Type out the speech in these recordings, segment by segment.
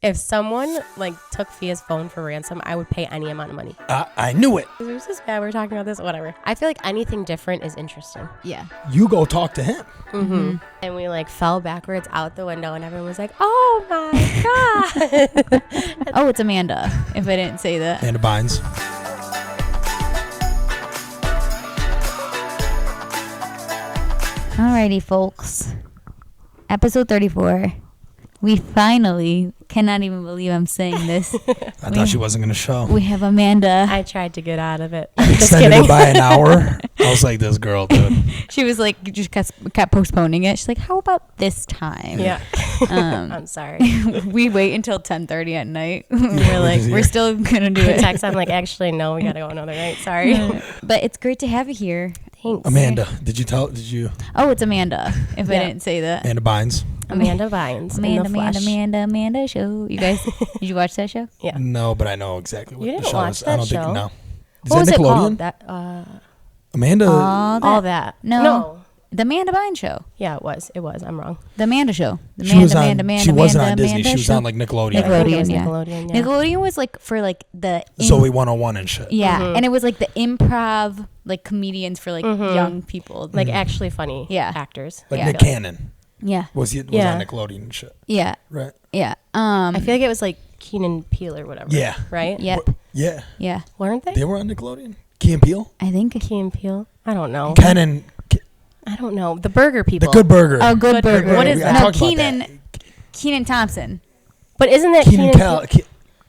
If someone like took Fia's phone for ransom, I would pay any amount of money. I knew it. Is this bad? We're talking about this? Whatever. I feel like anything different is interesting. Yeah. You go talk to him. Mm-hmm. And we like fell backwards out the window and everyone was like, oh my God. Oh, it's Amanda, if I didn't say that. Amanda Bynes. Alrighty, folks. Episode 34. We finally, cannot even believe I'm saying this. I thought she wasn't going to show. We have Amanda. I tried to get out of it. Just extended it by an hour. I was like, this girl, dude. She was like, just kept postponing it. She's like, how about this time? Yeah. I'm sorry. We wait until 10:30 at night. We're like, we're still going to do it. Text, I'm like, actually, no, we got to go another night. Sorry. But it's great to have you here. Thanks. Amanda, did you? Oh, it's Amanda, if I didn't say that. Amanda Bynes. Amanda Bynes. Amanda show. You guys, did you watch that show? Yeah. No, but I know exactly what You the didn't show watch is. that I don't show? think, no. Is What was that it Nickelodeon? called? Amanda. All that. No. The Amanda Bynes show. Yeah, it was. I'm wrong. The Amanda show. She wasn't on Disney. She was on like Nickelodeon. I think it was yeah. Nickelodeon, yeah. Nickelodeon was like for like the Zoe 101 and shit. yeah, Mm-hmm. and it was like the improv like comedians for like young people. Like actually funny actors. Like Yeah. Nick Cannon. Yeah. Was on Nickelodeon and shit. Yeah. Right. Yeah. I feel like it was like Keenan Peele or whatever. Yeah. Right? Yep. Yeah. Yeah. Weren't they? They were on Nickelodeon? Key and Peele? I think. Keenan Peele? I don't know. Cannon. I don't know. The Burger People. The Good Burger. Oh, Good Burger. What is I that? No, talked about Keenan Thompson. But isn't that Keenan Keenan?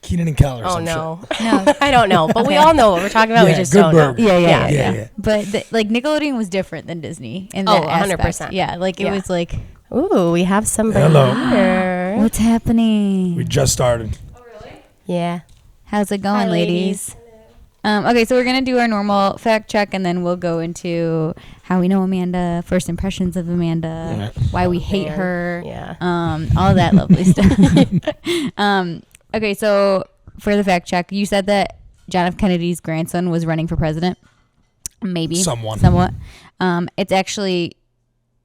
Keenan and Kel or Oh some no. No. I don't know. But we all know what we're talking about. Yeah, We just Good don't Burger. know. Yeah. But like Nickelodeon was different than Disney in that 100%. aspect. Yeah, like it was like, Ooh, we have somebody Hello. here. what's happening? We just started. Yeah. How's it going, Hi, ladies? Okay, so we're going to do our normal fact check, and then we'll go into how we know Amanda, first impressions of Amanda, why we hate her, Yeah. all that lovely stuff. Okay, so for the fact check, you said that John F. Kennedy's grandson was running for president. Maybe. Somewhat. It's actually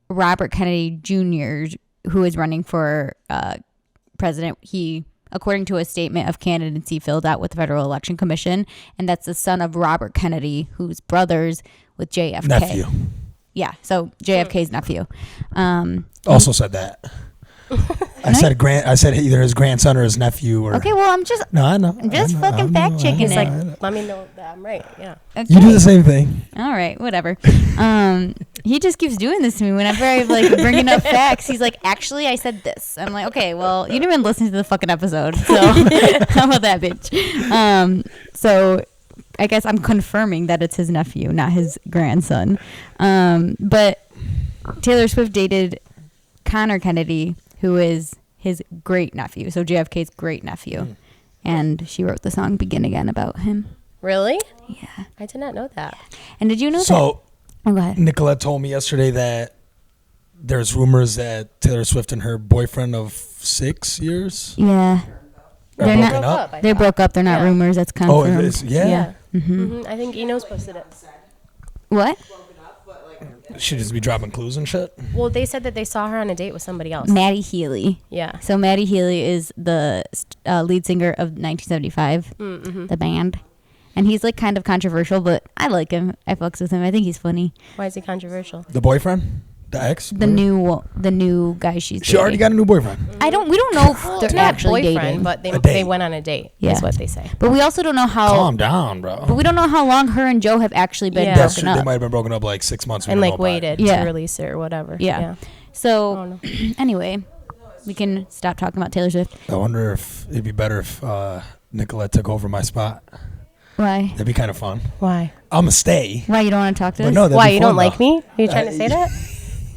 Robert Kennedy Jr. who is running for president. He, according to a statement of candidacy filled out with the Federal Election Commission, and that's the son of Robert Kennedy, who's brothers with JFK. Nephew. Yeah, so JFK's nephew. Also said that. I said either his grandson or his nephew or. Okay, well, I'm just fucking fact checking He's it. like, let me know that I'm right. Yeah. Okay. You do the same thing. All right, whatever. He just keeps doing this to me whenever I like bringing up facts. He's like, actually, I said this. I'm like, okay, well, you didn't even listen to the fucking episode, so how about that, bitch? So I guess I'm confirming that it's his nephew, not his grandson. But Taylor Swift dated Connor Kennedy, who is his great nephew, so JFK's great nephew, and she wrote the song "Begin Again" about him. Really? Yeah, I did not know that. and did you know that? So, Oh, go ahead. Nicolette told me yesterday that there's rumors that Taylor Swift and her boyfriend of 6 years Yeah, are They're broken not- up. they broke up. They're not Yeah. rumors. That's Oh, confirmed. it is? Yeah. I think Enos posted it. What? Should just be dropping clues and shit. Well, they said that they saw her on a date with somebody else. Maddie Healy. Yeah. So Maddie Healy is the lead singer of 1975, the band. And he's like kind of controversial, but I like him. I fucks with him. I think he's funny. Why is he controversial? The boyfriend? The ex? The new guy she's dating. She already got a new boyfriend. We don't know if they're Not actually boyfriend, dating. but A date. they went on a date. Yeah. Is what they say. But we also don't know how. Calm down, bro. But we don't know how long her and Joe have actually been Yeah. That's broken true. They up. might have been broken up like 6 months. And like waited Yeah. to release it or whatever. Yeah. Oh, So no. anyway, we can stop talking about Taylor Swift. I wonder if it'd be better if Nicolette took over my spot. Why? That'd be kind of fun. Why? I'm going to stay. Why you don't want to talk to But us? no, that'd Why be you fun, don't like though. me? Are you trying to say that?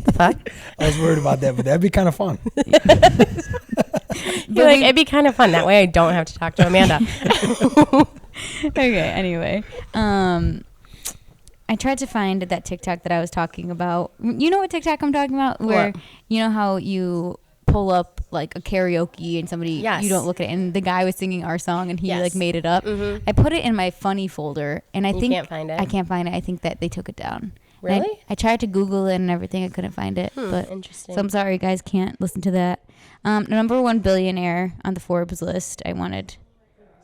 The fuck? I was worried about that, but that'd be kind of fun. You're like, it'd be kind of fun. That way I don't have to talk to Amanda. Okay, anyway. I tried to find that TikTok that I was talking about. You know what TikTok I'm talking about? Where What? you know how you pull up like a karaoke and somebody Yes. you don't look at it, and the guy was singing our song and he Yes. like made it up. I put it in my funny folder and I You think can't find it? I can't find it. I think that they took it down. Really? I tried to Google it and everything. I couldn't find it. But Interesting. so I'm sorry, you guys can't listen to that. The number one billionaire on the Forbes list. I wanted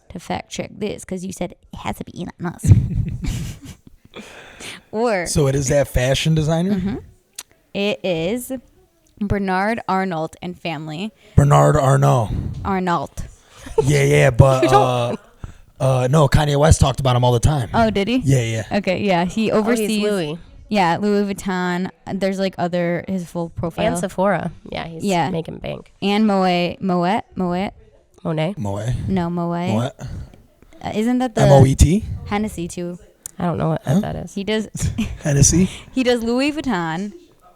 to fact check this because you said it has to be Elon Musk. So it is that fashion designer? Mm-hmm. It is Bernard Arnault and family. Bernard Arnault. Arnault. Yeah, but no, Kanye West talked about him all the time. Oh, did he? Yeah. Okay, yeah. He oversees he's Louis. Yeah, Louis Vuitton. There's like his full profile. And Sephora. Yeah, he's making bank. And Moet. Monet. No, Moet. What? Isn't that the MOET? Hennessy too? I don't know what that is. He does. Hennessy? He does Louis Vuitton,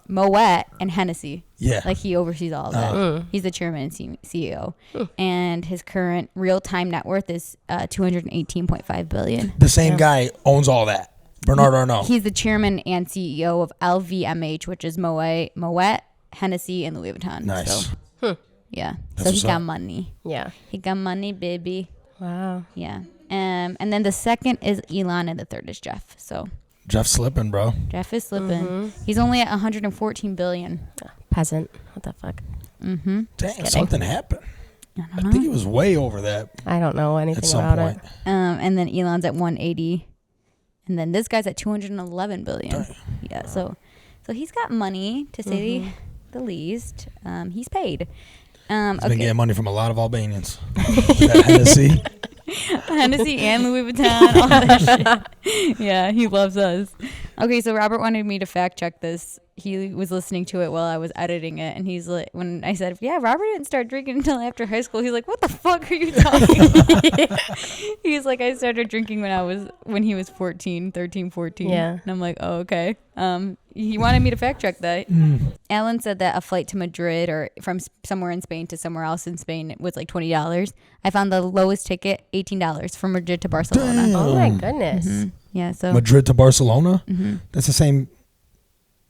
Moet, and Hennessy. Yeah. Like he oversees all of that. He's the chairman and CEO. And his current real-time net worth is $218.5 billion. The same guy owns all that. Bernard Arnault. He's the chairman and CEO of LVMH, which is Moet, Hennessy, and Louis Vuitton. Nice. So, yeah. That's so he got up. money. Yeah. He got money, baby. Wow. Yeah. And then the second is Elon, and the third is Jeff. So Jeff's slipping, bro. Jeff is slipping. He's only at $114 billion. Peasant. What the fuck? Mm-hmm. Dang, something happened. I I don't know. think he was way over that I don't know anything at some about point. it. And then Elon's at 180, and then this guy's at 211 billion. Dang. Yeah. So he's got money to say the least. He's paid. He's been getting money from a lot of Albanians. That Hennessy. Hennessy and Louis Vuitton, all that shit. Yeah, he loves us. Okay, so Robert wanted me to fact check this. He was listening to it while I was editing it, and he's like, when I said, yeah, Robert didn't start drinking until after high school, he's like, what the fuck are you talking about? He's like, I started drinking when he was 14. Yeah. And I'm like, oh, okay. He wanted me to fact check that. Alan said that a flight to Madrid or from somewhere in Spain to somewhere else in Spain was like $20. I found the lowest ticket, $18 from Madrid to Barcelona. Damn. Oh my goodness. Yeah, so Madrid to Barcelona? That's the same.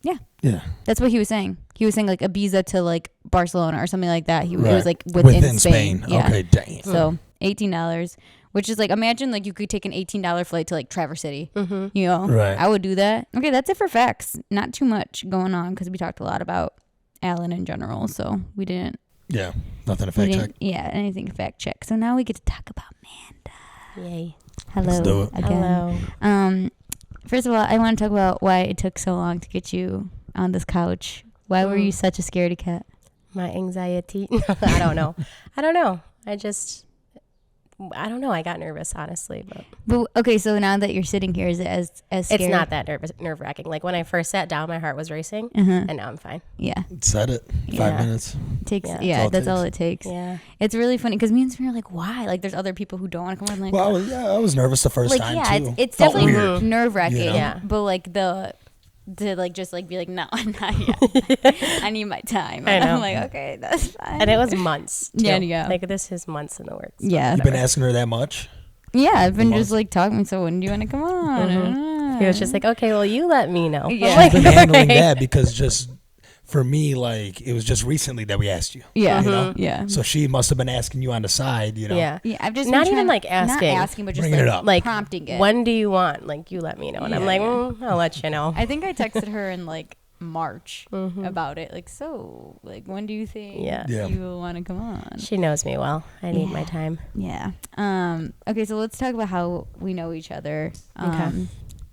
yeah. Yeah. That's what he was saying. He was saying like Ibiza to like Barcelona or something like that. It Right. was like within Spain. Yeah. Okay, dang. So $18, which is like, imagine like you could take an $18 flight to like Traverse City. You know, Right. I would do that. Okay, that's it for facts. Not too much going on because we talked a lot about Alan in general. So we didn't. Yeah, nothing to fact check. Yeah, anything to fact check. So now we get to talk about Amanda. Yay. Hello. Let's do it. Again. Hello. First of all, I want to talk about why it took so long to get you on this couch. Why were you such a scaredy cat? My anxiety. I don't know. I don't know. I don't know. I got nervous, honestly. But okay, so now that you're sitting here, is it as scary? It's not that nerve wracking. Like when I first sat down, my heart was racing, Uh-huh. and now I'm fine. Yeah. Said it. 5 Yeah. minutes. Takes Yeah. yeah, That's that's all it all it takes. Yeah. It's really funny because me and Samir are like, why? Like there's other people who don't want to come on. Like, Well, I was nervous the first like time yeah, too. it's Felt definitely weird. nerve wracking. You know? Yeah. But like to like just like be like, no, not yet. I need my time. I know. I'm like, okay, that's fine. And it was months. Too. Yeah. Like this is months in the works. So Yeah. You've been asking her that much? Yeah, I've been month. just like talking. So when do you want to come on? He was just like, okay, well, you let me know. Yeah. I'm like, I've been handling "Alright." that because just for me, like it was just recently that we asked you. Yeah, You know? yeah. So she must have been asking you on the side, you know. Yeah. Yeah, I've just Not been even, trying- like, asking. not asking, but just Bringing like, it up. Like prompting it. When do you want? Like you let me know, and I'm Yeah, like, yeah. I'll let you know. I think I texted her in like March about it. Like, so, like, when do you think Yeah. Yeah. you will want to come on? She knows me well. I need my Yeah. time. Yeah. Okay, so let's talk about how we know each other. Okay.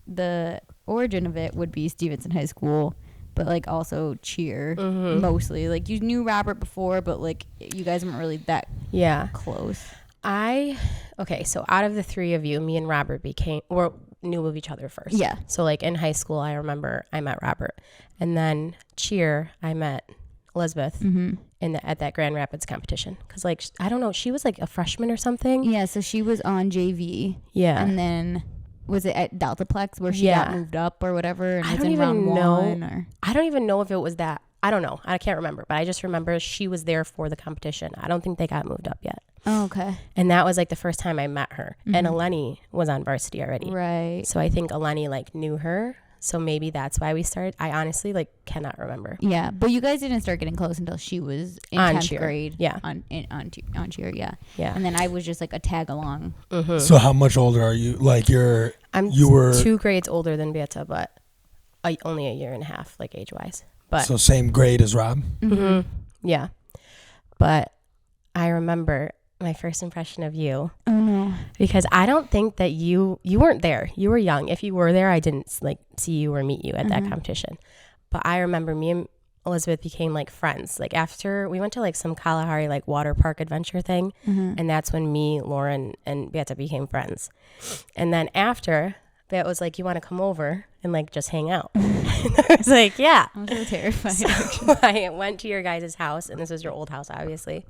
The origin of it would be Stevenson High School, but like also cheer mostly. Like you knew Robert before, but like you guys weren't really that Yeah. close. So out of the three of you, me and Robert knew of each other first. Yeah. So like in high school, I remember I met Robert, and then cheer, I met Elizabeth at that Grand Rapids competition. Cause like I don't know, she was like a freshman or something. Yeah, so she was on JV. Yeah. And then was it at Deltaplex where she got moved up or whatever? And I was don't in even round know. one, or? I don't even know if it was that. I don't know. I can't remember, but I just remember she was there for the competition. I don't think they got moved up yet. Oh, okay. And that was like the first time I met her. And Eleni was on varsity already. Right. So I think Eleni like knew her. So maybe that's why we started. I honestly like cannot remember. Yeah, but you guys didn't start getting close until she was in On 10th cheer. grade. Yeah. On cheer, yeah. Yeah. And then I was just like a tag along. So how much older are you? Like I'm you were 2 grades older than Beata, but only a year and a half, like age-wise. But So same grade as Rob. yeah. But I remember my first impression of you. Oh no. Because I don't think that you weren't there. You were young. If you were there, I didn't like see you or meet you at that competition. But I remember me and Elizabeth became like friends. Like after we went to like some Kalahari like water park adventure thing, and that's when me, Lauren, and Beata became friends. And then after, Beata was like, "You want to come over and like just hang out?" And I was like, "Yeah." I'm so terrified. So I went to your guys' house, and this was your old house, obviously.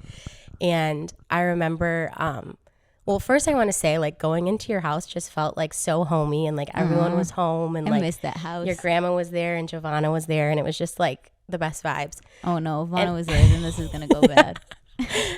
And I remember, well, first I want to say, like, going into your house just felt like so homey, and like everyone was home, and I like miss that house. your grandma was there and Giovanna was there, and it was just like the best vibes. Oh no, if Vana was there, then this is gonna go bad.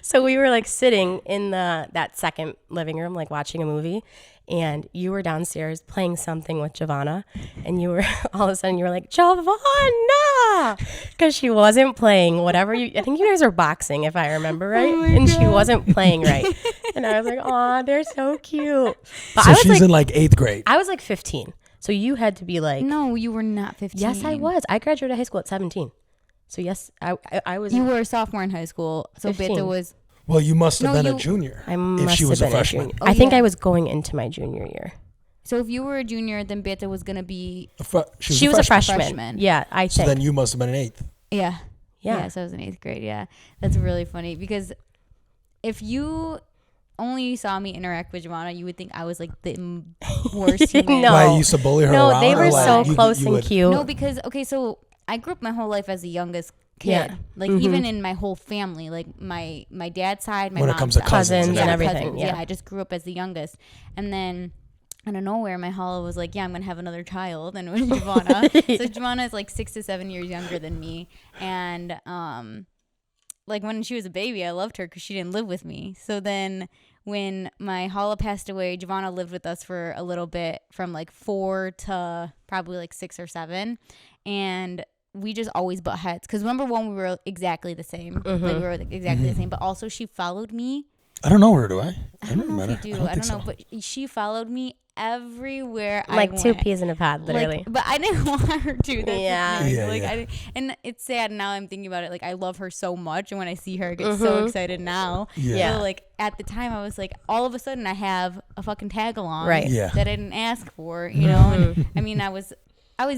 So we were like sitting in that second living room, like watching a movie, and you were downstairs playing something with Giovanna, and you were all of a sudden you were like, "Giovanna," because she wasn't playing whatever I think you guys were boxing, if I remember right, and she wasn't playing right, and I was like, "Aw, they're so cute." But So I was she's like, in like 8th grade. I was like 15, so you had to be like, No, you were not 15. yes, I was. I graduated high school at 17, so yes, I was. You were a sophomore in high school, so 15. Beta was. Well, you must have No, been a you- junior I if must she was a have been freshman. junior. Oh, I think yeah. I was going into my junior year. So if you were a junior, then Beta was gonna be. She was a freshman. Freshman. Yeah, I So think. then you must have been in 8th. Yeah. Yeah. So I was in 8th grade. Yeah, that's really funny because if you only saw me interact with Giovanna, you would think I was like the worst human. No. Why you used to bully her No, around? they or were like so you- close you and would- cute. No, because okay, so I grew up my whole life as the youngest kid. Yeah. Like even in my whole family, like my dad's side, my When it mom's comes to side. cousins and everything, Yeah. yeah. I just grew up as the youngest, and then out of nowhere, my hala was like, "Yeah, I'm gonna have another child," and it was Giovanna. So Giovanna is like 6 to 7 years younger than me, and like when she was a baby, I loved her because she didn't live with me. So then when my hala passed away, Giovanna lived with us for a little bit, from like 4 to probably like 6 or 7, and we just always butt heads. Because remember when we were exactly the same, like we were exactly the same, but also she followed me. I don't know her, do I? I don't know if you do. I don't know, but she followed me everywhere like I two went. peas in a pod, literally. Like, but I didn't want her to. That's Yeah. the thing. Yeah, Like yeah. I didn't, and it's sad now. I'm thinking about it. Like I love her so much, and when I see her, I get so excited now. Yeah. So like at the time, I was like, all of a sudden, I have a fucking tag along, Right. Yeah. that I didn't ask for, you know. And I mean, I was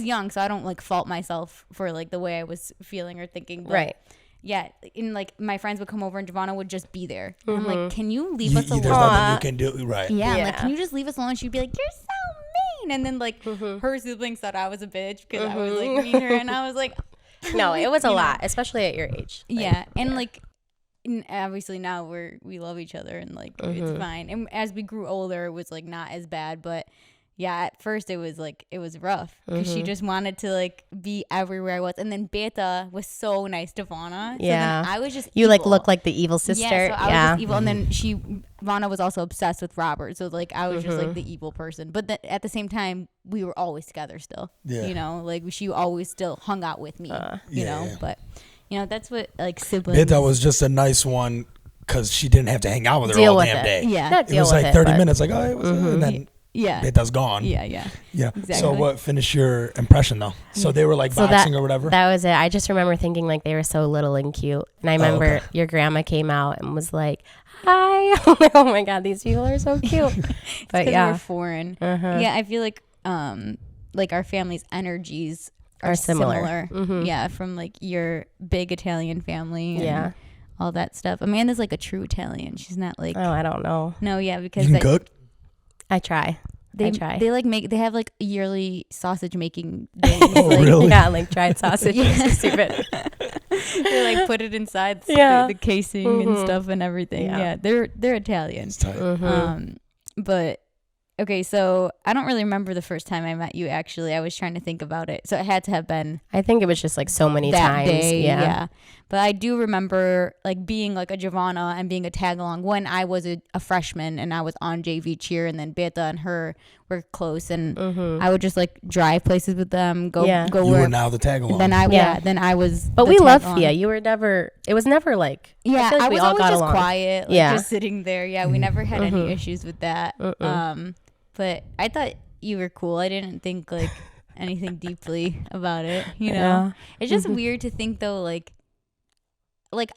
young, so I don't like fault myself for like the way I was feeling or thinking. But, Right. Yeah, and like my friends would come over and Giovanna would just be there. And I'm like, can you leave us There's alone? nothing you can do. Right. Yeah, I'm like, Yeah. can you just leave us alone? She'd be like, you're so mean. And then like her siblings thought I was a bitch because I was like mean to her, and I was like, No, it was a you know. lot, especially at your age. Like, yeah, and like obviously now we love each other and like it's fine. And as we grew older, it was like not as bad, but yeah, at first it was rough because she just wanted to like be everywhere I was, and then Beta was so nice to Vana. So Yeah. then I was just You like evil. look like the evil sister. Yeah, so I was just evil, and then Vana was also obsessed with Robert, so like I was just like the evil person. But at the same time, we were always together still. Yeah. You know, like she always still hung out with me. You Yeah, know, yeah. but you know that's what like siblings. Beta was just a nice one because she didn't have to hang out with her Deal all with damn it. day. Yeah. Not It deal was with like it, 30 but- minutes, like, oh, what's up? And then Yeah. Beta's gone. Yeah. Yeah. Exactly. So what? Finish your impression though. So they were like So boxing or whatever. That was it. I just remember thinking like they were so little and cute. And I remember okay. your grandma came out and was like, "Hi." I'm like, "Oh my God, these people are so cute." But Because yeah, we're foreign. Yeah, I feel like our family's energies are similar. Yeah, from like your big Italian family. And Yeah. all that stuff. Amanda's like a true Italian. She's not like Oh, I don't know. no, yeah, because You can cook? I try. they I try. they like make they have like yearly sausage making days. Oh, like, really? Yeah, like dried sausage. Yeah. It's so stupid. They like put it inside Yeah. the casing and stuff and everything. Yeah. Yeah, they're Italian. It's tight. But okay, so I don't really remember the first time I met you. Actually, I was trying to think about it. So it had to have been I think it was just like so many that times. day. Yeah. But I do remember like being like a Giovanna and being a tag along when I was a freshman and I was on JV cheer, and then Beta and her were close, and I would just like drive places with them, go Yeah. go You where. were now the tag along. Then I Yeah. then I was. But the we tag love along. Fia. You were never. It was never like. Yeah, I feel like we was all always got just along. quiet, like Yeah. just sitting there. Yeah, we never had any issues with that. But I thought you were cool. I didn't think like anything deeply about it, you know. Yeah. It's just weird to think though, like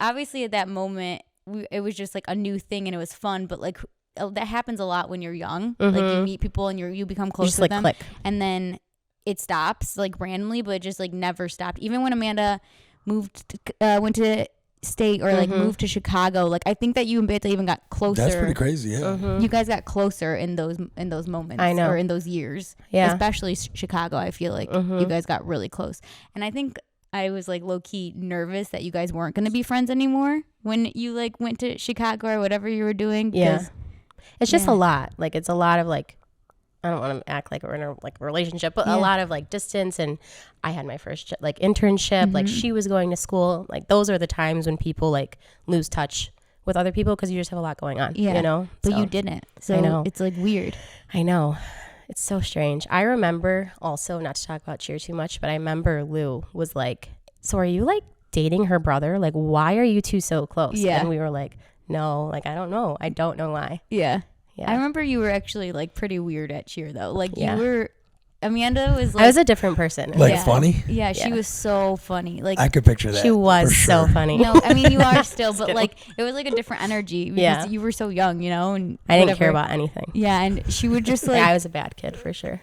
obviously at that moment it was just like a new thing and it was fun, but like that happens a lot when you're young. Like you meet people and you become close just with like them, click. and then it stops like randomly, but it just like never stopped. Even when Amanda went to state or like moved to Chicago, like I think that you and Beta even got closer. That's pretty crazy. Yeah. You guys got closer in those moments. I know. Or in those years. Yeah. Especially Chicago. I feel like you guys got really close. And I think I was like low key nervous that you guys weren't going to be friends anymore when you like went to Chicago or whatever you were doing. Yeah. It's just a lot. Like it's a lot of like, I don't want to act like we're in a like relationship, but a lot of like distance. And I had my first like internship. Like she was going to school. Like those are the times when people like lose touch with other people because you just have a lot going on. Yeah. You know, But you didn't. So I know. it's like weird. I know. It's so strange. I remember also, not to talk about cheer too much, but I remember Lou was like, so are you like dating her brother? Like, why are you two so close? Yeah. And we were like, no, like, I don't know. I don't know why. Yeah. Yeah. I remember you were actually like pretty weird at cheer though. Like Yeah. you were, Amanda was like. I was a different person. Like Yeah. funny. Yeah, she Yeah. was so funny. Like I could picture that. She was for so sure. funny. no, I mean you are still, but like it was like a different energy because Yeah. you were so young, you know, and I didn't whatever. care about anything. Yeah, and she would just Yeah, like I was a bad kid for sure.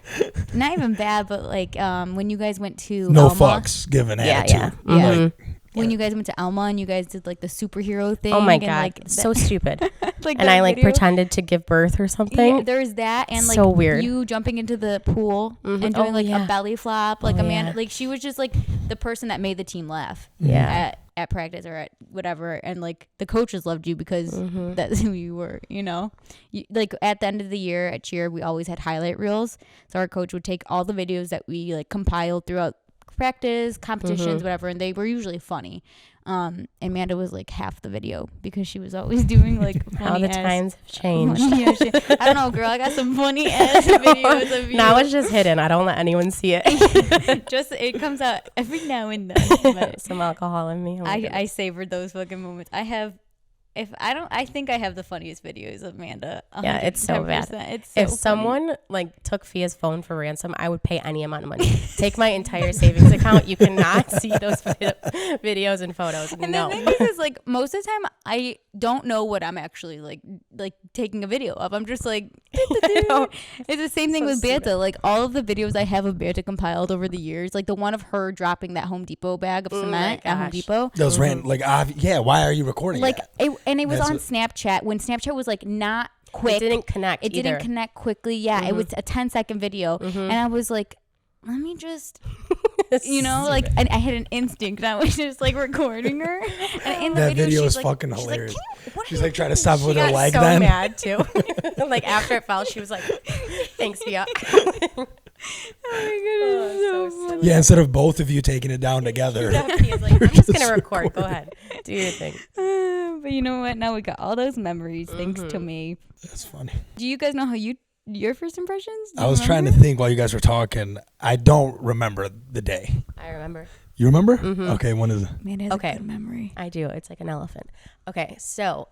not even bad, but like when you guys went to No Elma, fucks given Yeah, attitude. yeah. Yeah. Mhm. when you guys went to Elma and you guys did like the superhero thing. Oh my and, God. like, So stupid. like And that I like video. pretended to give birth or something. Yeah, there's that and like So weird. you jumping into the pool and doing Oh, like yeah. a belly flop, like Oh, Amanda, yeah. like she was just like the person that made the team laugh. Yeah. At practice or at whatever, and like the coaches loved you because that's who you were, you know. Like at the end of the year at cheer, we always had highlight reels, so our coach would take all the videos that we like compiled throughout practice, competitions, whatever, and they were usually funny. Amanda was like half the video because she was always doing like How funny the times have changed. funny ass shit. I don't know, girl. I got some funny ass videos of you. Now it's just hidden. I don't let anyone see it. Just it comes out every now and then. But Some alcohol in me. Oh my goodness. I savored those fucking moments. I think I have the funniest videos of Amanda. Yeah, it's so bad. 110%. It's so If funny. someone like took Fia's phone for ransom, I would pay any amount of money. Take my entire savings account. You cannot see those videos and photos. And No. the thing is like most of the time I don't know what I'm actually like taking a video of. I'm just like it's the same thing So with stupid. Banta. Like all of the videos I have of Banta compiled over the years, like the one of her dropping that Home Depot bag of cement at Home gosh. Depot. Those ran like yeah. Why are you recording? Like that? it was That's on what- Snapchat when Snapchat was like not quick. It didn't connect It either. didn't connect quickly. Yeah, it was a 10-second video, and I was like, let me just, you know, like, and I had an instinct. I was just like recording her, and in the That video she's is like, fucking she's hilarious. Like, what are She's you like trying to stop it with She her got leg. so Then mad too. Like after it fell, she was like, "Thanks, Fia." Oh, so silly. yeah, instead of both of you taking it down together. Fia's like, I'm just gonna record. Go ahead, do your thing. But you know what? Now we got all those memories thanks to me. That's funny. Do you guys know how your first impressions? Do I you was trying to remember? think while you guys were talking. I don't remember the day. I remember. You remember? Okay, when is it? Man, it has Okay. a good memory. I do. It's like an elephant. Okay, so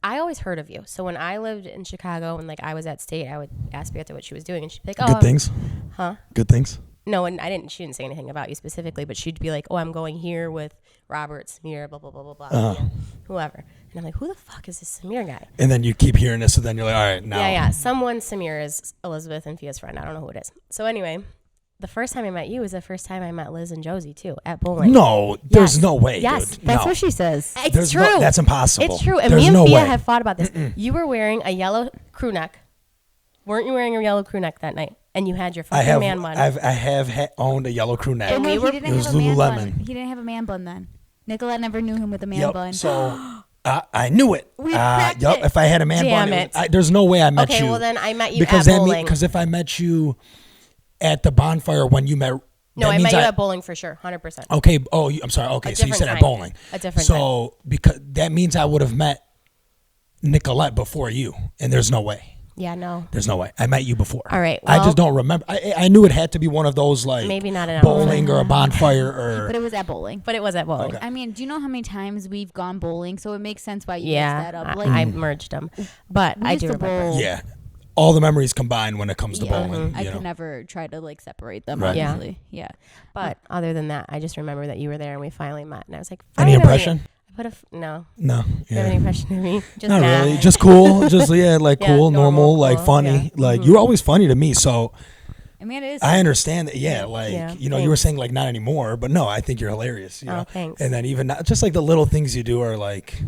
I always heard of you. So when I lived in Chicago and like I was at state, I would ask Beata what she was doing, and she'd be like, "Oh, Good things. huh?" Good things. No, and she didn't say anything about you specifically, but she'd be like, "Oh, I'm going here with Robert, Samir, blah blah blah blah blah, Uh-huh. whoever." And I'm like, "Who the fuck is this Samir guy?" And then you keep hearing this, so then you're like, all right, now. Yeah, someone Samir is Elizabeth and Fia's friend. I don't know who it is. So anyway, the first time I met you was the first time I met Liz and Josie too at bowling. No, there's Yes. no way, Yes, dude. That's no. what she says. It's There's true. No, that's impossible. It's true. And There's me and no Fia way. have fought about this. You were wearing a yellow crew neck. Weren't you wearing a yellow crew neck that night? And you had your I fucking have, man bun. I have owned a yellow crew neck. And No, we were- he didn't it was have a man Lululemon. bun. He didn't have a man bun then. Nicolette never knew him with a man Yep. bun. So I knew it. We cracked Yep. it. If I had a man Damn bun, it. there's no way I met Okay, you. well then I met you because at bowling. because if I met you at the bonfire when you met, No, that I means met you at bowling for sure, 100%. Okay. Oh, I'm sorry. Okay, so you different said at time. bowling. A different So because that means I would have met Nicolette before you, and there's no way. Yeah, no. There's no way. I met you before. All right, I well- just don't remember. I knew it had to be one of those like Maybe not an bowling elephant. or a bonfire But or. it was at bowling. But it was at bowling. Okay. I mean, do you know how many times we've gone bowling? So it makes sense why you mixed Yeah, that up. I merged them. But we I used do to remember. bowl. Yeah. all the memories combined when it comes to bowling. I you know? could never try to like separate them. Right. Obviously, yeah. But other than that, I just remember that you were there and we finally met, and I was like, Any finally. impression? I put no. No. Do you have Yeah. any impression of me? Just Not mad. really. Just cool. Just like Yeah, cool, normal, like cool, funny. yeah. Like you're always funny to me. So I mean, it is. I understand that. Yeah. Like Yeah, you were saying like not anymore, but no, I think you're hilarious. You know? Thanks. And then even not, just like the little things you do are like,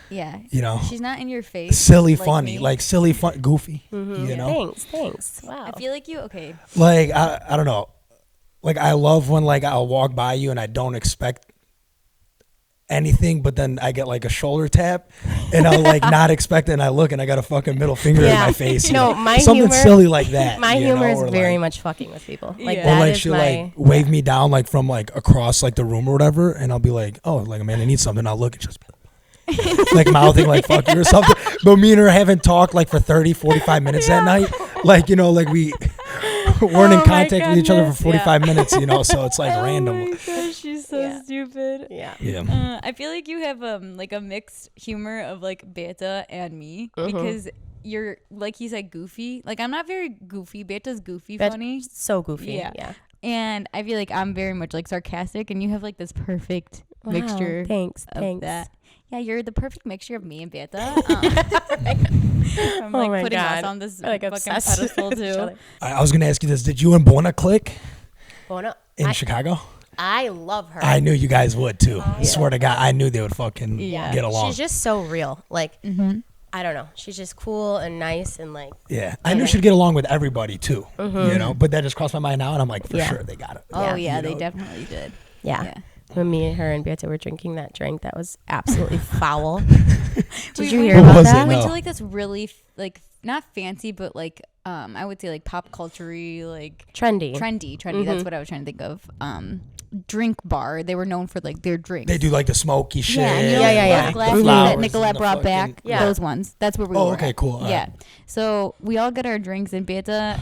Yeah. you know, She's not in your face. silly, like funny, me. like silly, fun, goofy. Mm-hmm. You know, Thanks. Wow. I feel like you. Okay. like I don't know. Like I love when like I'll walk by you and I don't expect anything, but then I get like a shoulder tap and I'll like not expect it and I look and I got a fucking middle finger in my face. you No, know? my something humor, silly like that. My you humor know, is or, very like, much fucking with people. Like Yeah. or that like is she'll my like wave me down like from like across like the room or whatever, and I'll be like, oh, like man, I need something. I'll look and just be like mouthing like fuck you or something. But me and her haven't talked like for 30, 45 minutes that night. Like, you know, like we weren't in Oh my contact with each other for goodness. 45 minutes, you know, so it's like random. Oh my gosh, she's so Yeah. stupid. Yeah. Yeah. I feel like you have like a mixed humor of like Beta and me Mm-hmm. because you're like he said goofy. Like I'm not very goofy. Beta's goofy That's funny. so goofy. Yeah. Yeah. And I feel like I'm very much like sarcastic and you have like this perfect Wow, mixture Thanks. of that. Yeah, you're the perfect mixture of me and Beta. I'm Oh like my putting us God. on this We're, like, fucking obsessed with pedestal each too. other. I was going to ask you this. Did you and Bona click Bona, in Chicago? I love her. I knew you guys would too. I swear to God, I knew they would fucking Yeah. get along. She's just so real. Like, Mm-hmm. I don't know. She's just cool and nice and like, Yeah, I knew she'd get along with everybody too, you know. But that just crossed my mind now, and I'm like, for Yeah. sure they got it. Oh yeah, You they know? definitely did. yeah. Yeah. When me and her and Beata were drinking that drink, that was absolutely foul. Did We you went- hear What about was it? that? We went No. to like this really like not fancy but like I would say like pop culture-y like Trendy. trendy. That's what I was trying to think of. Drink bar. They were known for like their drinks. They do like the smoky shit. Yeah, and you know, Yeah, like, yeah, those yeah. glasses The that flowers and Nicolette the brought fucking- back. Yeah. Those ones. That's where we Oh, were. okay, at. cool. All Yeah. right. So we all get our drinks and Beta,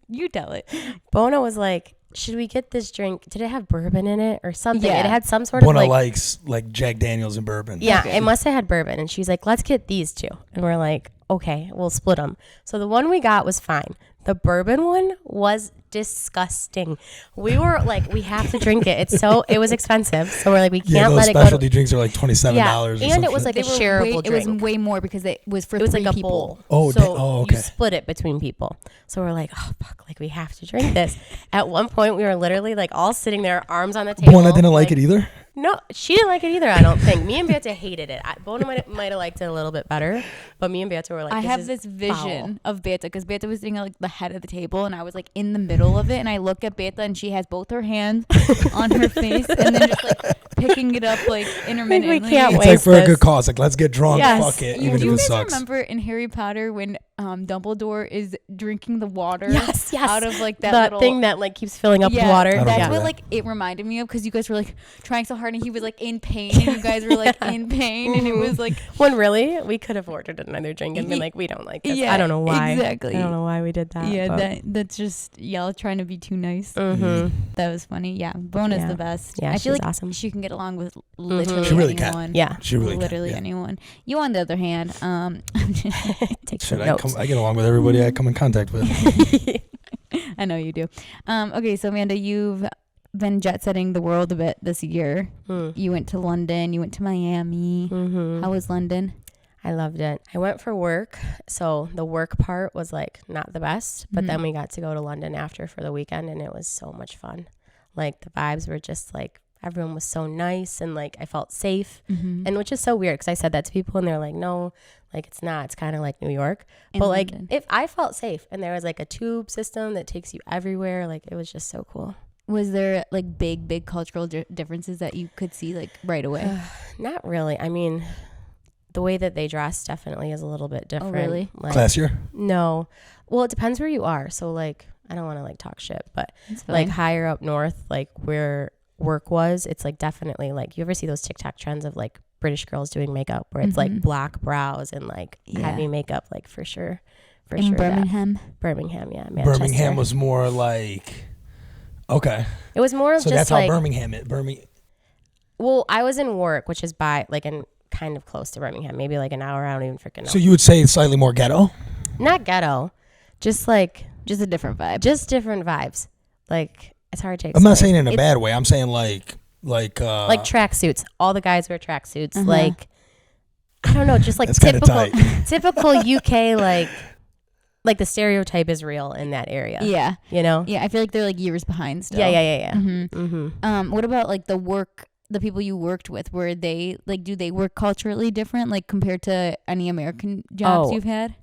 you tell it. Bona was like, should we get this drink? Did it have bourbon in it or something? Yeah. It had some sort Bona of like, likes like Jack Daniels and bourbon. yeah, Okay. it must have had bourbon. And she's like, let's get these two. And we're like, okay, we'll split them. So the one we got was fine. The bourbon one was disgusting. We were like, we have to drink it. It was expensive. So we're like, we Yeah, can't those let it go. specialty drinks are like $27. Yeah, or and some it was shit. like a They were shareable It was drink. way more because it was for It was three like a people. bowl. Oh, so okay. you split it between people. So we're like, oh fuck, like we have to drink this. At one point, we were literally like all sitting there, arms on the table. Bona didn't like it either. No, she didn't like it either. I don't think. Me and Beata hated it. Bona might have liked it a little bit better, but me and Beata were like, I have this vision of Beta because Beta was sitting at like the head of the table and I was like in the middle of it and I look at Beta and she has both her hands on her face and then just like picking it up like intermittently. can't It's wait. like for a this. good cause. Like let's get drunk. Yes. Fuck it, Do even if you it guys sucks. remember in Harry Potter when Dumbledore is drinking the water Yes, out of like that the little thing that like keeps filling up yeah, with water. I don't That's remember what that. like it reminded me of because you guys were like trying so hard and he was like in pain and you guys were like in pain and it was like When really we could have ordered another drink and been like, we don't like this. Yeah, I don't know why. exactly. I don't know why we did that. yeah but- that's just y'all trying to be too nice. Mhm. That was funny. Yeah, Bona's Yeah. the best. Yeah, I feel she's like awesome. she can get along with literally She really can. anyone. Yeah. She really literally can. Yeah. anyone. You on the other hand, Take Shit, some I notes. get along with everybody I come in contact with. I know you do. Okay, so Amanda, you've been jet setting the world a bit this year. You went to London. You went to Miami. Mm-hmm. How was London? I loved it. I went for work, so the work part was like not the best, but then we got to go to London after for the weekend and it was so much fun. Like the vibes were just like everyone was so nice and like I felt safe. And which is so weird because I said that to people and they're like, no, like it's not. It's kind of like New York. In but like London. if I felt safe and there was like a tube system that takes you everywhere, like it was just so cool. Was there like big cultural differences that you could see like right away? Not really. I mean, the way that they dress definitely is a little bit different. really? Like, Classier. No. Well, it depends where you are. So like, I don't want to like talk shit, but It's like fine. higher up north, like where work was, it's like definitely like, you ever see those TikTok trends of like British girls doing makeup where it's like black brows and like Yeah. heavy makeup, like for sure. For in sure. Birmingham. Birmingham, yeah. Manchester. Birmingham was more like okay. It was more of So just that's like, how Birmingham is. well, I was in Warwick, which is by like in kind of close to Birmingham, maybe like an hour. I don't even freaking know. So you would say it's slightly more ghetto? Not ghetto. just a different vibe. just different vibes. Like it's hard to explain. I'm not saying it in a bad way. I'm saying like tracksuits. All the guys wear tracksuits. Like I don't know, just like That's kinda tight. typical UK like the stereotype is real in that area. Yeah. You know? Yeah, I feel like they're like years behind still. Yeah. What about like the people you worked with? Were they like, do they work culturally different, like compared to any American jobs you've had?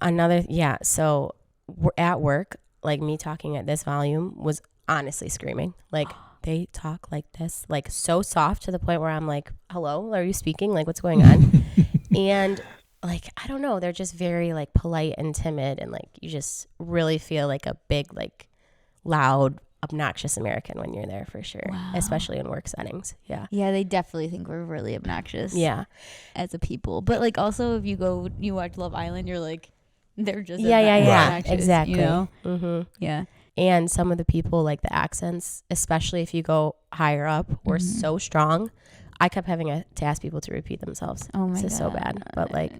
So we're at work, like me talking at this volume was honestly screaming. Like they talk like this, like so soft to the point where I'm like, hello, are you speaking? Like what's going on? And like, I don't know, they're just very like polite and timid, and like you just really feel like a big, like loud, obnoxious American when you're there for sure. Wow. Especially in work settings. Yeah. Yeah, they definitely think we're really obnoxious. Yeah. As a people. But like also if you watch Love Island, you're like, they're just obnoxious, exactly. You know? Yeah. And some of the people, like the accents, especially if you go higher up, were so strong. I kept having to ask people to repeat themselves. Oh my God. This is so bad. But like,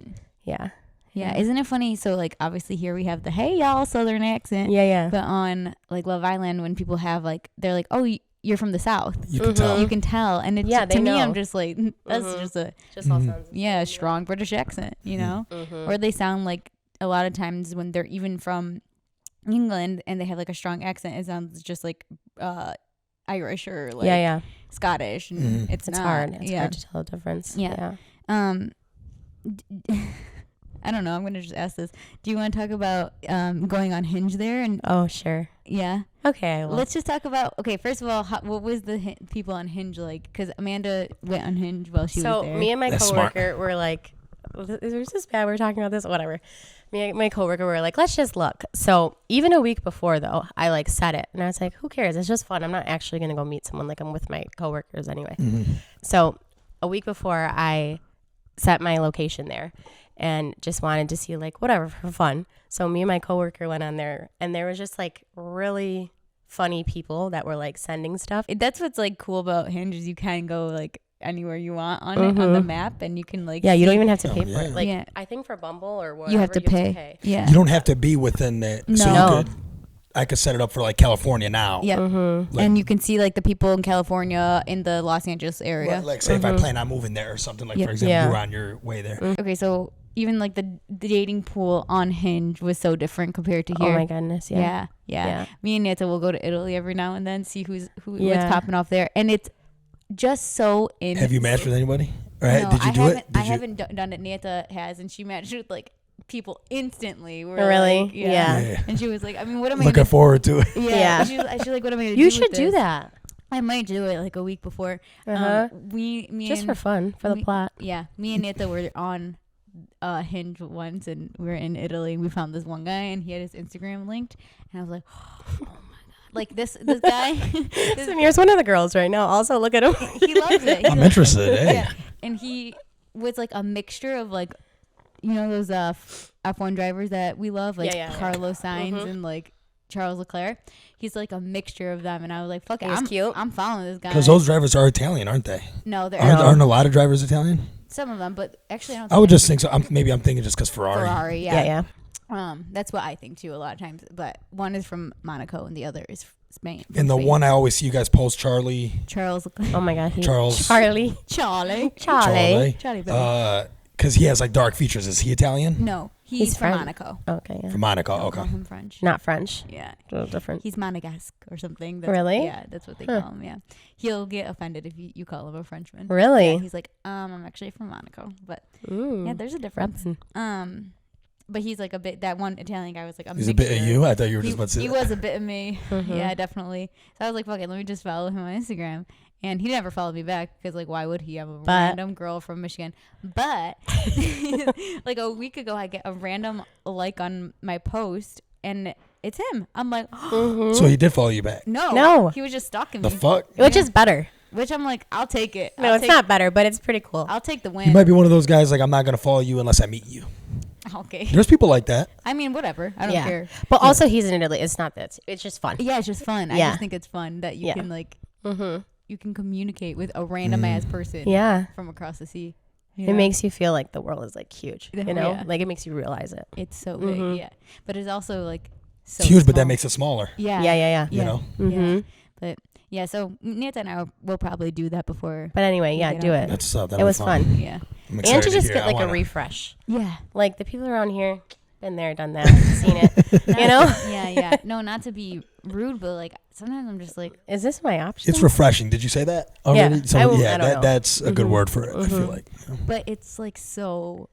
yeah. Yeah. Isn't it funny? So like, obviously here we have the, hey y'all, Southern accent. Yeah. But on like Love Island, when people have like, they're like, oh, you're from the South. You can tell. You can tell. And it's, to me, I'm just like, that's just all sounds a strong British accent, you know? Or they sound like a lot of times when they're even from England and they have like a strong accent, it sounds just like Irish or like Scottish. And it's hard. It's hard to tell the difference. Yeah. I don't know. I'm gonna just ask this. Do you want to talk about going on Hinge there? And oh, sure. Yeah. Okay. Well. Let's just talk about. Okay. First of all, what was the people on Hinge like? Because Amanda went on Hinge while she was there. So me and my coworker were like, "Is this bad? We're talking about this, whatever." Me and my coworker were like, "Let's just look." So even a week before, though, I like said it, and I was like, "Who cares? It's just fun. I'm not actually gonna go meet someone. Like I'm with my coworkers anyway." So a week before, I set my location there. And just wanted to see like whatever for fun. So me and my coworker went on there, and there was just like really funny people that were like sending stuff. That's what's like cool about Hinge is you can go like anywhere you want on it on the map, and you can like you don't even have to pay for it. Like I think for Bumble or whatever you have to pay. Yeah, you don't have to be within that. No. So I could set it up for like California now. Yeah, like, and you can see like the people in California in the Los Angeles area. Like say if I plan on moving there or something, like for example, you were on your way there. Okay, so even like the dating pool on Hinge was so different compared to here. Oh my goodness, yeah. Me and Nata will go to Italy every now and then, see what's popping off there, and it's just so in. Have you matched with anybody? Or no, did you do it? I haven't done it. Nata has, and she matched with like people instantly. Really? Like, yeah. And she was like, I mean, what am I looking forward to it? Yeah. She's like, what am I gonna do? You should do that. I might do it like a week before. Me just for fun, for the plot. Yeah, me and Nata were on Hinge once, and we were in Italy. We found this one guy, and he had his Instagram linked, and I was like, oh my God, like this guy. Samir's one of the girls right now. Also, look at him. He loves it. I'm interested. Hey. Yeah, and he was like a mixture of like, you know, those F1 drivers that we love, like Carlos Sainz and like Charles Leclerc. He's like a mixture of them, and I was like, "Fuck it, I'm cute. I'm following this guy." Because those drivers are Italian, aren't they? No, they're aren't a lot of drivers Italian? Some of them, but actually, I don't. I would just think so. Maybe I'm thinking just because Ferrari. Yeah. That's what I think too a lot of times. But one is from Monaco, and the other is Spain. And the Spain. one I always see you guys post, Charles. Oh my God, Charlie. Because he has like dark features. Is he Italian? No, he's from Monaco. Okay, yeah. From Monaco, okay. I'm French. Not French. Yeah, a little different. He's Monegasque or something. Really? Yeah, that's what they call him. Yeah, he'll get offended if you call him a Frenchman. Really? Yeah, he's like, I'm actually from Monaco, but yeah, there's a difference. But he's like a bit. That one Italian guy was like he's a bit of you. I thought you were just about to say he that. was a bit of me. Yeah, definitely. So I was like, fuck it, let me just follow him on Instagram. And he never followed me back because, like, why would he? I'm a random girl from Michigan. But, like, a week ago, I get a random like on my post, and it's him. I'm like, So he did follow you back? No. He was just stalking me. The fuck? Which is better. Which I'm like, I'll take it. No, it's not better, but it's pretty cool. I'll take the win. You might be one of those guys, like, I'm not going to follow you unless I meet you. Okay. There's people like that. I mean, whatever. I don't care. But also, he's in Italy. It's not that. It's just fun. Yeah, it's just fun. I just think it's fun that you can, like... You can communicate with a random ass person from across the sea. It makes you feel like the world is like huge, you know? Like it makes you realize it. It's so big, yeah. But it's also like so It's huge, but that small. makes it smaller. Yeah. Yeah. You know? Mm-hmm. But yeah, so Nita and I will probably do that before. But anyway, We yeah, get do out. it. That's It was fun. Yeah. I'm And excited to just hear get it. like I a wanna- refresh. Yeah. Like the people around here, been there, done that, seen it. You know? Yeah. No, not to be rude, but like sometimes I'm just like, Is this my option? It's refreshing. Did you say that already? Yeah. So I don't yeah, know. that's a good Mhm. word for it. I feel Mhm. like. but it's like so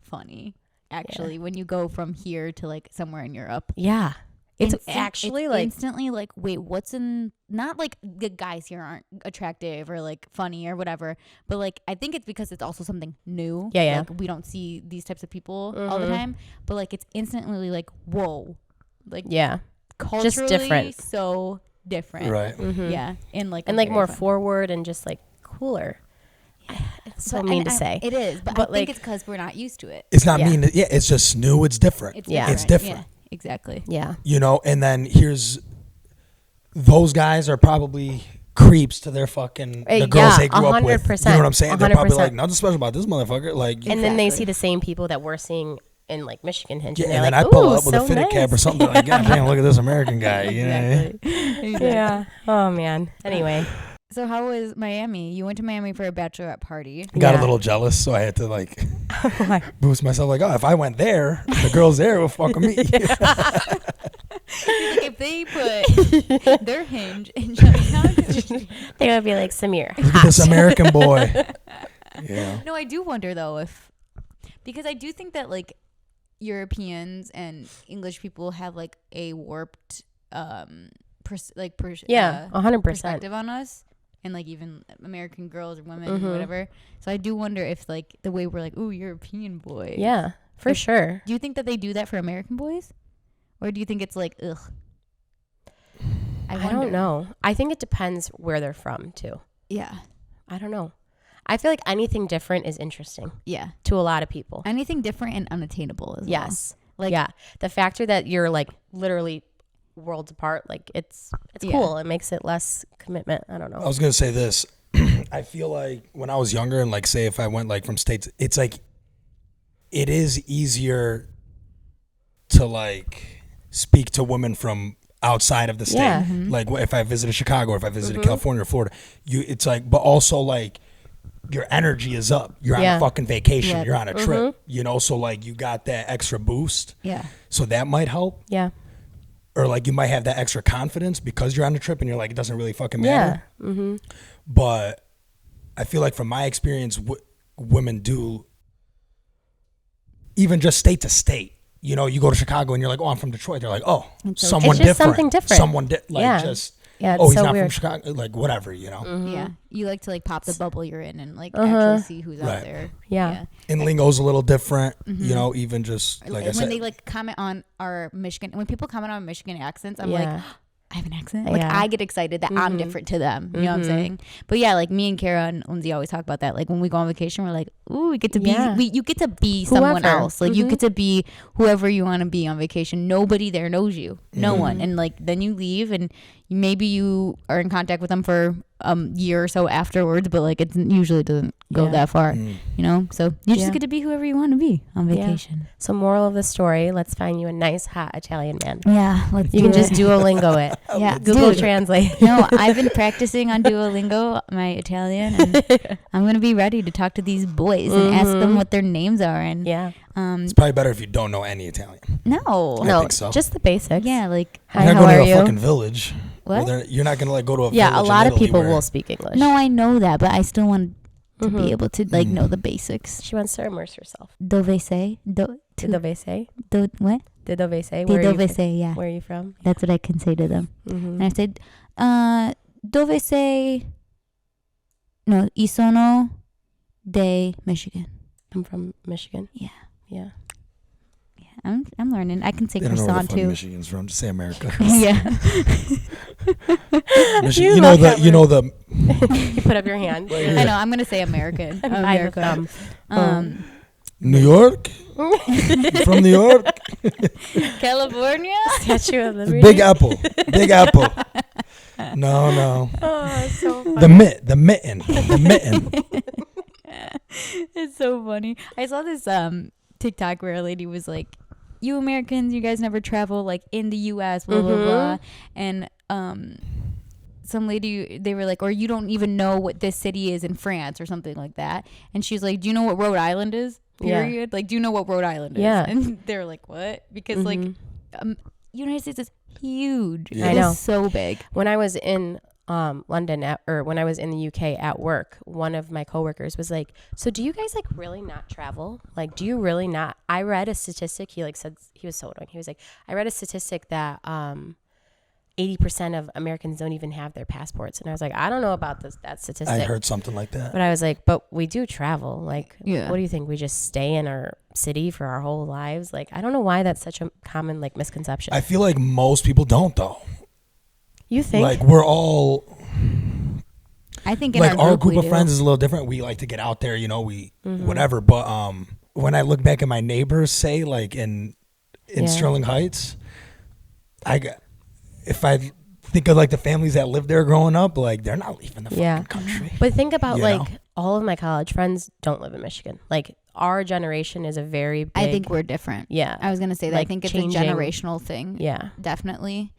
funny actually when you go from here to like somewhere in Europe. Yeah. It's Actually like instantly like, wait, what's in, not like the guys here aren't attractive or like funny or whatever, but like I think it's because it's also something new. Yeah. Like we don't see these types of people all the Mhm. time, but like it's instantly like, whoa, like yeah. culturally different. so different. Right. Mm-hmm. Yeah. And like And a like very more fun- forward and just like cooler. It's so But- mean and to say. It is, but I But, think like- it's because we're not used to it. It's not Yeah. mean. Yeah, it's just new. It's different. It's different. Yeah, exactly. Yeah. You know, and then here's those guys are probably creeps to their fucking the girls yeah, they grew up with. You 100%, know what I'm saying? They're probably 100%. like, nothing special about this motherfucker. Like, And then they Exactly. see the same people that we're seeing in like Michigan Hinge. yeah, and and they're then like, I pull "Ooh, up with a so fitted cap or nice." something. Like, God damn, look at this American guy. You know? Exactly. Yeah. Oh man. Anyway. So how was Miami? You went to Miami for a bachelorette party. Got Yeah. a little jealous, so I had to like Why? boost myself. Like, oh, if I went there, the girls there will fuck with me. Like, if they put their Hinge in Chinatown. They would be like, Samir. Look at this American boy. Yeah. No, I do wonder though if, because I do think that like Europeans and English people have like a warped Yeah. 100%. perspective on us, and like even American girls or women Mhm. or whatever. So I do wonder if like the way we're like, ooh, European boy. Yeah. For sure. Do you think that they do that for American boys, or do you think it's like ugh? I wonder. don't know. I think it depends where they're from too. Yeah, I don't know. I feel like anything different is interesting yeah. to a lot of people. Anything different and unattainable as well. Yes. Like yeah. The factor that you're like literally worlds apart, like it's Yeah. cool. It makes it less commitment. I don't know. I was gonna say this. I feel like when I was younger, and like say if I went like from states, it's like it is easier to like speak to women from outside of the state. Yeah. Like if I visited Chicago or if I visited California or Florida, it's like, but also like your energy is up. You're on Yeah. a fucking vacation. Yeah. You're on a trip. You know, so like you got that extra boost. yeah, So that might help. Yeah. Or like you might have that extra confidence because you're on a trip and you're like, it doesn't really fucking matter. Yeah. Mm-hmm. But I feel like from my experience, women do, even just state to state. You know, you go to Chicago and you're like, oh, I'm from Detroit. They're like, oh, It's okay. someone It's just different. something different. Someone like Yeah. just, Yeah. It's oh, he's so not weird. from Chicago. Like whatever, you know. yeah. You like to like pop the bubble you're in and like Uh-huh. actually see who's Right. out there. Yeah. And lingo's a little different. You know, even just like I when said. they like comment on our Michigan, when people comment on Michigan accents, I'm Yeah. like, I have an accent. Like Yeah. I get excited that I'm different to them. You know what I'm saying? But yeah, like me and Kara and Lindsay always talk about that. Like when we go on vacation, we're like, ooh, we get to be, Yeah. you get to be someone Whoever. else. Like you get to be whoever you want to be on vacation. Nobody there knows you. No one. And like then you leave and maybe you are in contact with them for a year or so afterwards, but like it usually doesn't go Yeah. that far. You know? So you just Yeah. get to be whoever you want to be on Yeah. vacation. So moral of the story, let's find you a nice hot Italian man. Yeah, let's You can just Duolingo it. yeah, Google dude. Translate. No, I've been practicing on Duolingo, my Italian, and I'm gonna be ready to talk to these boys and ask them what their names are. And Yeah. It's probably better if you don't know any Italian. no, No, think so. just the basics. yeah, like Hi, You're how not going are to a you? fucking village. What? You're not going to like go to a Yeah, village a lot in of Italy people where- will speak English. no, I know that, but I still want to be able to like know the basics. She wants to immerse herself. Dove sei? De dove sei? What? De dove sei? De Where are you dove from? sei? Yeah, Where are you from? that's what I can say to them. And I said, dove sei? No, I sono de Michigan. I'm from Michigan. Yeah. Yeah. I'm learning. I can say They don't know where the croissant fuck too. Michigan's from. Just say America. Yeah. Michigan, You you know love the, that you know the, You put up your hand. Right I here. know. I'm gonna say American. By the America. thumb. New York? From New York? California. Statue of The Liberty. Big Apple. Big Apple. No. Oh, so funny. The mitten. The mitten. It's so funny. I saw this TikTok where a lady was like, you Americans, you guys never travel like in the U.S. blah blah blah, and some lady, they were like, or you don't even know what this city is in France or something like that, and she's like, do you know what Rhode Island is? Period. Like, do you know what Rhode Island is? And they're like, what? Because like United States is huge. I know. It's so big. When I was in London or when I was in the UK at work, one of my coworkers was like, so do you guys like really not travel? Like, do you really not? I read a statistic. He like said, he was so annoying. He was like, I read a statistic that 80% of Americans don't even have their passports. And I was like, I don't know about that statistic. I heard something like that. But I was like, but we do travel. Like, Yeah. what do you think? We just stay in our city for our whole lives? Like, I don't know why that's such a common like misconception. I feel like most people don't though. You think? Like we're all I think in like our group we of do. friends is a little different. We like to get out there, you know, we whatever. But when I look back at my neighbors, say like in Sterling Heights, if I think of like the families that lived there growing up, like they're not leaving the fucking country. But think about You like know? all of my college friends don't live in Michigan. Like our generation is a very big. I think we're different. Yeah. I was gonna say that. I Like think it's changing- a generational thing. Yeah. Definitely.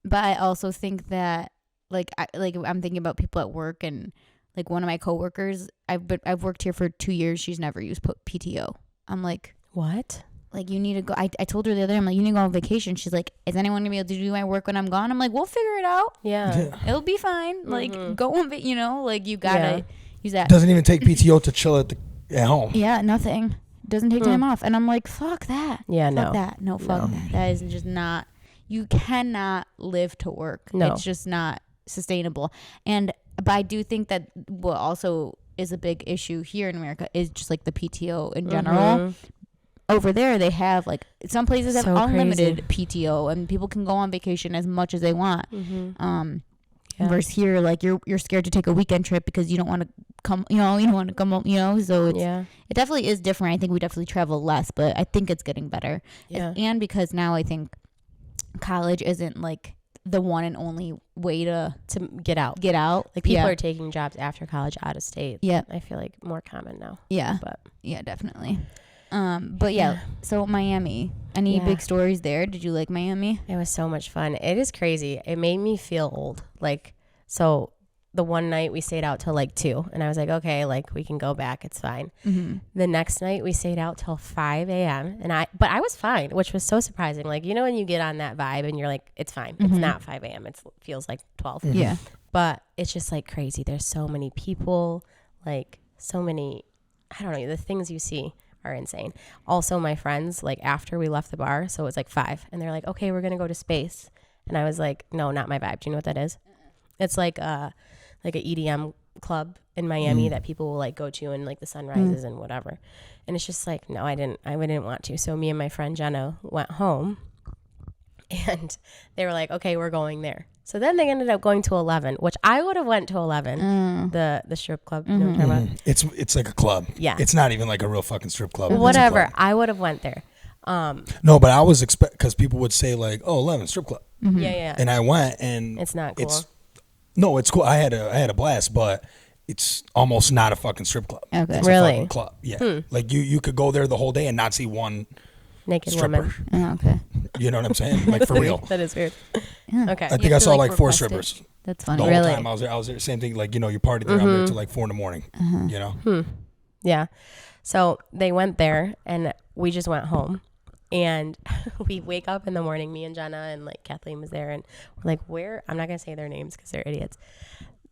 But I also think that I'm thinking about people at work, and like one of my coworkers, I've worked here for 2 years. She's never used PTO. I'm like, What? like you need to go. I told her the other day, I'm like, you need to go on vacation. She's like, is anyone gonna be able to do my work when I'm gone? I'm like, we'll figure it out. Yeah. It'll be fine. Like go on, you know, like you gotta use that. Doesn't even take PTO to chill at home. Yeah, nothing. Doesn't take time off. And I'm like, fuck that. Yeah, fuck no. that. No, fuck that. That is just not, you cannot live to work. No. It's just not sustainable. But I do think that what also is a big issue here in America is just like the PTO in general. Over there, they have like, some places have So unlimited PTO and people can go on vacation as much as they want. Versus here, like you're scared to take a weekend trip because you don't want to come, you don't want to come home, so it's, it definitely is different. I think we definitely travel less, but I think it's getting better. Yeah. And because now I think college isn't like the one and only way to get out. Like People are taking jobs after college out of state. Yeah. I feel like more common now. Yeah. But Yeah, definitely. But so Miami, any big stories there? Did you like Miami? it was so much fun. It is crazy. It made me feel old. Like, so the one night we stayed out till like 2 and I was like, okay, like we can go back. It's fine. The next night we stayed out till 5 a.m. But I was fine, which was so surprising. Like, you know, when you get on that vibe and you're like, it's fine. It's not 5 a.m. It feels like 12. Yeah. But it's just like crazy. There's so many people, like so many, I don't know, the things you see are insane. Also, my friends, like after we left the bar, so it was like 5 and they're like, okay, we're going to go to Space. And I was like, no, not my vibe. Do you know what that is? It's like a EDM club in Miami that people will like go to and like the sunrises and whatever. And it's just like, no, I didn't want to. So me and my friend Jenna went home and they were like, okay, we're going there. So then they ended up going to 11, which I would have went to 11, the strip club. You know what I'm talking about? It's like a club. Yeah. It's not even like a real fucking strip club. It's a Whatever. club. I would have went there. No, but I was because people would say like, oh, 11 strip club. Yeah. And I went and It's not cool. It's cool. I had a blast, but it's almost not a fucking strip club. Okay. It's Really? a fucking club. Yeah. Like you could go there the whole day and not see one Naked stripper. woman. Oh, okay. You know what I'm saying? Like for real. That is weird. Yeah. Okay. I think I saw like 4 strippers That's the funny. whole Really? time I was there. Same thing, like, you know, you party there, I'm there till like 4 a.m. You know? Yeah. So they went there and we just went home. And we wake up in the morning, me and Jenna and like Kathleen was there. And we're like, where? I'm not going to say their names because they're idiots.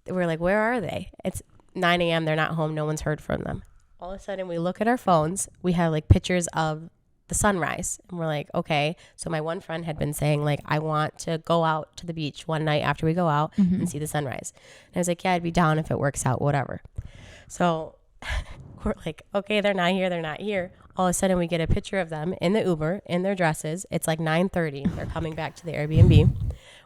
We're like, where are they? It's 9 a.m. They're not home. No one's heard from them. All of a sudden we look at our phones. We have like pictures of the sunrise. And we're like, okay. So my one friend had been saying like, I want to go out to the beach one night after we go out and see the sunrise. And I was like, yeah, I'd be down if it works out, whatever. So we're like, okay, they're not here. They're not here. All of a sudden we get a picture of them in the Uber in their dresses. It's like 9:30. They're coming back to the Airbnb.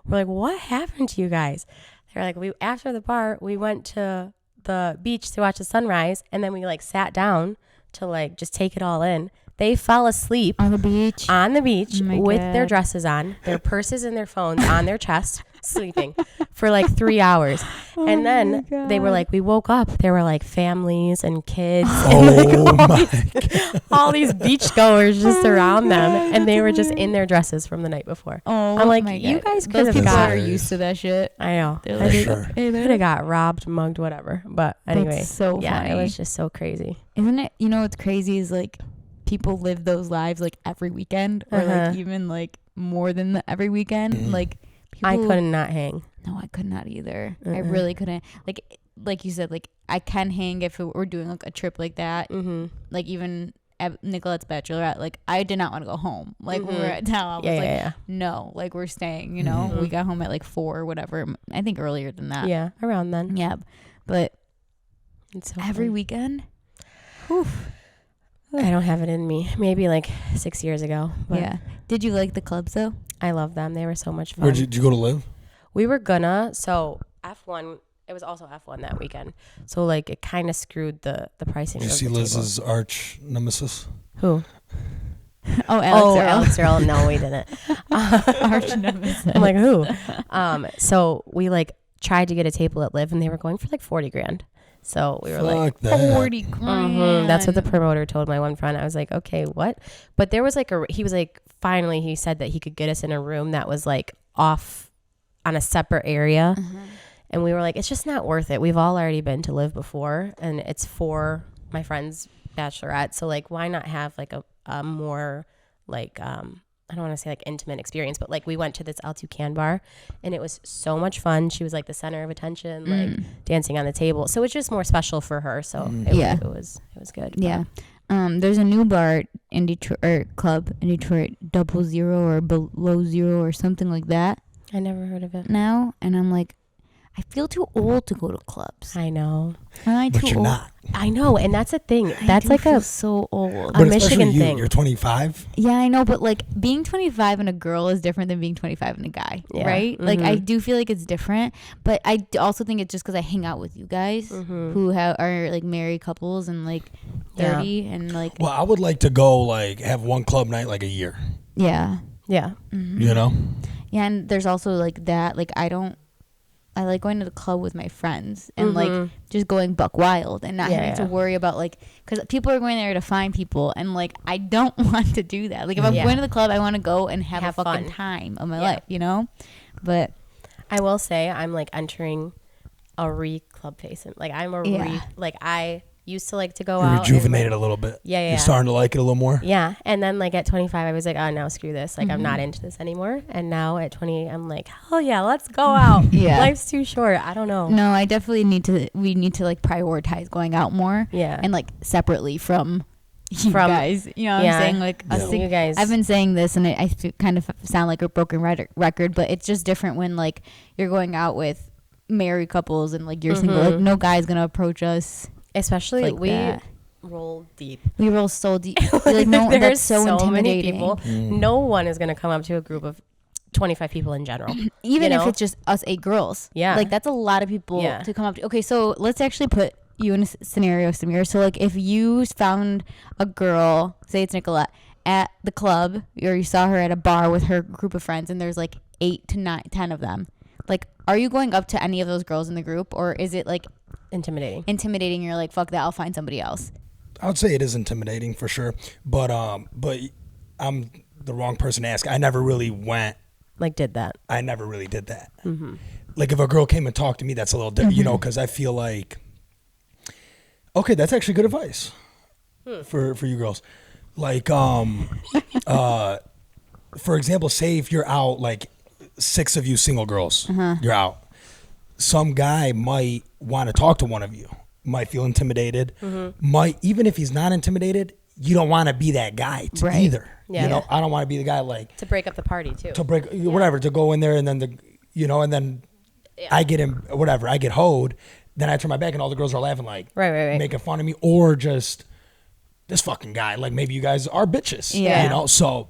We're like, what happened to you guys? They're like, after the bar, we went to the beach to watch the sunrise. And then we like sat down to like just take it all in. They fell asleep On the beach. with Oh my their God. dresses on, their purses and their phones on their chest, sleeping for like 3 hours. And then they were like, we woke up. There were like families and kids Oh my! all these beachgoers just around them, and they were just in their dresses from the night before. Oh, I'm like, my you God. guys could Those have people got. are used to that shit. I know. They're I like, sure. hey, could have got robbed, mugged, whatever. But anyway, That's so yeah, funny. it was just so crazy. Isn't it? You know what's crazy is like people live those lives like every weekend, or like even like more than every weekend. Like people, I could not hang. No, I could not either. I really couldn't. Like you said, like I can hang if we're doing like a trip like that. Like even at Nicolette's bachelorette, like I did not want to go home. Like when we were at town, I was like, no, like we're staying. You know, we got home at like 4 or whatever. I think earlier than that. Yeah, around then. Yeah, but It's so every fun. weekend. Whew. I don't have it in me. Maybe like 6 years ago. But Yeah. Did you like the clubs though? I love them. They were so much fun. Where'd you go to live? We were gonna, so F1, it was also F1 that weekend. So like it kind of screwed the pricing. Did you of see the Liz's arch nemesis? Table. Who? Oh, Alex Earl. Alex Earl. No, we didn't. Arch nemesis. I'm like, who? So we like tried to get a table at Live, and they were going for like 40 grand. So we were like, Fuck that. 40 grand. That's what the promoter told my one friend. I was like, okay, what? But there was like he was like, finally he said that he could get us in a room that was like off on a separate area. And we were like, it's just not worth it. We've all already been to Live before, and it's for my friend's bachelorette. So like, why not have like a more like, I don't want to say like intimate experience, but like we went to this L2 Can bar, and it was so much fun. She was like the center of attention, like dancing on the table. So it's just more special for her. So it was good. Yeah. There's a new bar in Detroit, or club in Detroit, 00 or Below Zero or something like that I never heard of it. now. And I'm like, I feel too old to go to clubs. I know. Am I But too you're old? not. I know. And that's the thing. That's I do like feel a so old. But Michigan especially you, thing. You're 25. Yeah, I know, but like being 25 and a girl is different than being 25 and a guy, Yeah. right? Like I do feel like it's different, but I also think it's just because I hang out with you guys who are like married couples and like 30 and like Well, I would like to go like have one club night like a year. yeah. yeah. You know? Yeah, and there's also like that. Like I like going to the club with my friends and like just going buck wild and not having to worry about like, because people are going there to find people, and like I don't want to do that. Like if I'm going to the club, I want to go and have a fucking fun. time of my life, you know. But I will say I'm like entering a club phase. And like I'm like I used to like to go You're out. rejuvenated a little bit. Yeah. You're starting to like it a little more. Yeah. And then like at 25, I was like, oh, no, screw this. Like I'm not into this anymore. And now at 20, I'm like, hell yeah, let's go out. Yeah. Life's too short. I don't know. no, I definitely we need to like prioritize going out more. Yeah. And like separately from you guys, you know what I'm saying? Like us You guys. I've been saying this, and I kind of sound like a broken record, but it's just different when like you're going out with married couples and like you're single. Like no guy's gonna approach us. Especially like we that. roll deep. We roll so deep. Like no, There's that's so many intimidating. people. No one is going to come up to a group of 25 people in general. Even you if know? it's just us 8 girls. Yeah. Like that's a lot of people to come up to. Okay, so let's actually put you in a scenario, Samir. So like if you found a girl, say it's Nicolette, at the club, or you saw her at a bar with her group of friends, and there's like 8 to 10 of them. Like, are you going up to any of those girls in the group, or is it like intimidating? You're like, fuck that, I'll find somebody else. I would say it is intimidating for sure, but I'm the wrong person to ask. I never really went. Did that. I never really did that. Like if a girl came and talked to me, that's a little different, you know, because I feel like, okay, that's actually good advice for you girls. Like, for example, say if you're out, like 6 of you single girls, you're out. Some guy might want to talk to one of you, might feel intimidated, might, even if he's not intimidated, you don't want to be that guy either. Yeah. You know, I don't want to be the guy like To break up the party too. to break whatever, to go in there and then and then I get him, whatever, I get hoed, then I turn my back and all the girls are laughing like Right. making fun of me, or just this fucking guy, like maybe you guys are bitches, you know. So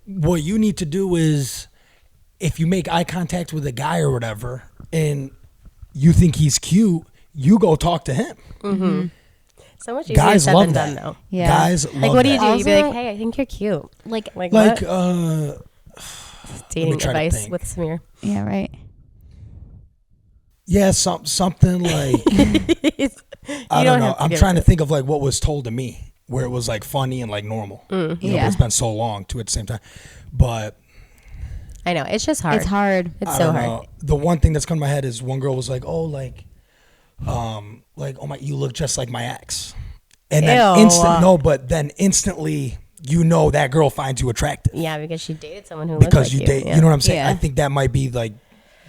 what you need to do is, if you make eye contact with a guy or whatever and you think he's cute, you go talk to him. So much easier Guys said love than that. done, though. Yeah. Guys love Like, what do you that. do? You'd be Also- like, hey, I think you're cute. Like Like, what? try Dating to advice think. with Samir. yeah, right. yeah, something like, You I don't know. have to I'm give trying it to think of like what was told to me where it was like funny and like normal. You know, Yeah. but it's been so long too at the same time. But I know. It's just hard. It's hard. It's I so don't hard. know. The one thing that's come to my head is one girl was like, oh, oh my, you look just like my ex. And then Ew. but then instantly, you know, that girl finds you attractive Yeah, because she dated someone who looked because like you date. Yeah. You know what I'm saying? Yeah. I think that might be like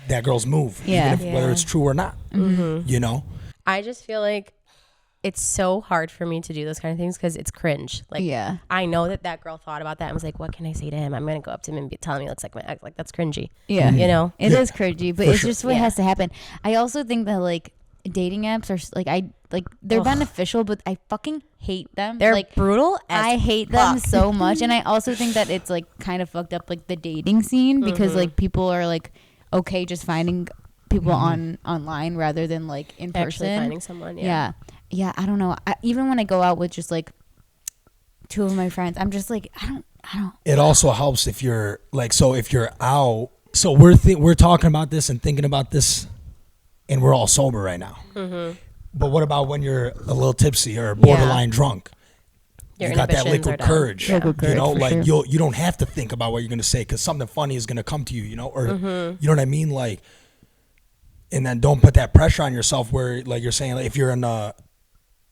that girl's move, Yeah. even if, whether it's true or not. Mm-hmm. You know, I just feel like it's so hard for me to do those kind of things because it's cringe. Like, Yeah. I know that girl thought about that and was like, what can I say to him? I'm going to go up to him and tell him he looks like my ex. Like, that's cringy. Yeah. You know? It Yeah. is cringy, but For it's sure. just what Yeah. has to happen. I also think that like dating apps are they're beneficial, but I fucking hate them. They're like brutal as I hate them fuck. so much, and I also think that it's like kind of fucked up like the dating scene because like people are like okay just finding people online rather than like in actually person. finding someone. Yeah, I don't know. Even when I go out with just like two of my friends, I'm just like I don't. it also helps if you're like, so if you're out. So we're talking about this and thinking about this, and we're all sober right now. Mm-hmm. But what about when you're a little tipsy or borderline drunk? Your You got that inhibitions are liquid down. courage. Yeah. Liquid You know, courage, for like sure. you don't have to think about what you're gonna say because something funny is gonna come to you. You know, or Mm-hmm. you know what I mean, like. And then don't put that pressure on yourself where like you're saying like, if you're in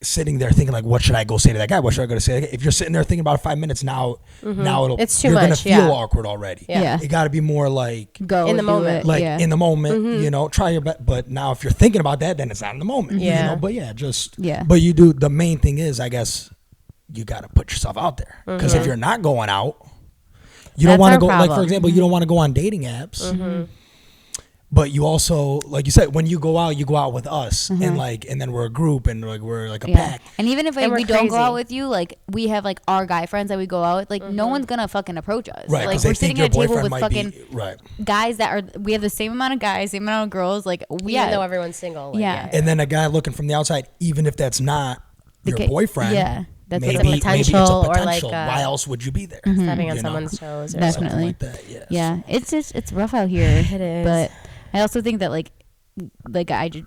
sitting there thinking like, what should I go say to that guy? What should I go to say? Like, if you're sitting there thinking about 5 minutes now It's too you're gonna much, feel yeah. awkward already. Yeah. It got to be more like Go In the do moment. it. like yeah. in the moment, you know, try your best. But now if you're thinking about that, then it's not in the moment. You Yeah. know, but yeah, just Yeah. But you do. The main thing is, I guess, you got to put yourself out there because if you're not going out, you don't That's want to our go. Like for problem. example, you don't want to go on dating apps. But you also, like you said, when you go out with us, and then we're a group, and like we're like a pack. And even if And we're we don't go crazy. out with you, like we have like our guy friends that we go out with, like no one's gonna fucking approach us. Right, Like because we're they sitting think your at a table boyfriend with might fucking be right. guys that are we have the same amount of guys, same amount of girls. Like we Even though everyone's single. Like, Yeah. And then a guy looking from the outside, even if that's not your ca- boyfriend, yeah, that's maybe, what a maybe it's a potential or potential. like Why else would you be there? stepping on You know? someone's toes. Or Definitely. Something like that. Yes. yeah, it's rough out here. It is. But I also think that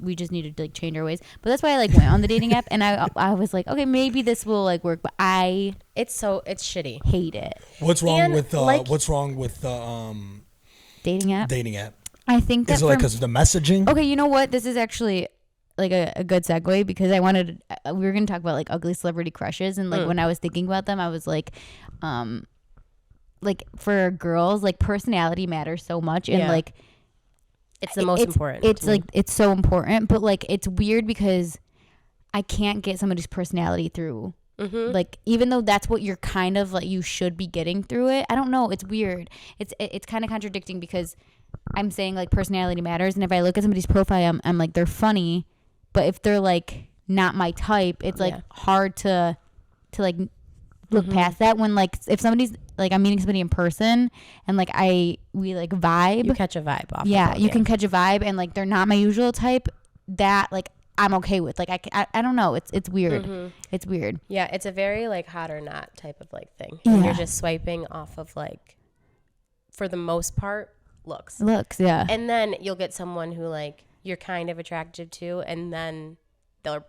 we just need to like change our ways. But that's why I like went on the dating app, and I was like, okay, maybe this will like work. But I it's shitty. hate it. What's wrong And, with like- what's wrong with the Dating app. dating app? I think that Is it like for- because of the messaging? Okay, you know what? This is actually like a good segue because I wanted we were gonna talk about like ugly celebrity crushes and like when I was thinking about them, I was like for girls, like personality matters so much and Yeah. like It's the most important. It's to me. like it's so important, but like it's weird because I can't get somebody's personality through. Like even though that's what you're kind of like you should be getting through it. I don't know. It's weird. It's kind of contradicting because I'm saying like personality matters, and if I look at somebody's profile, I'm like they're funny, but if they're like not my type, it's like Yeah. hard to like look past that when like if somebody's like I'm meeting somebody in person and like we like vibe. you catch a vibe off. Yeah, of them, you can catch a vibe, and like they're not my usual type. That like I'm okay with. Like I don't know. It's weird. It's weird. Yeah, it's a very like hot or not type of like thing. And Yeah. you're just swiping off of like, for the most part, looks. Looks, yeah. And then you'll get someone who like you're kind of attracted to, and then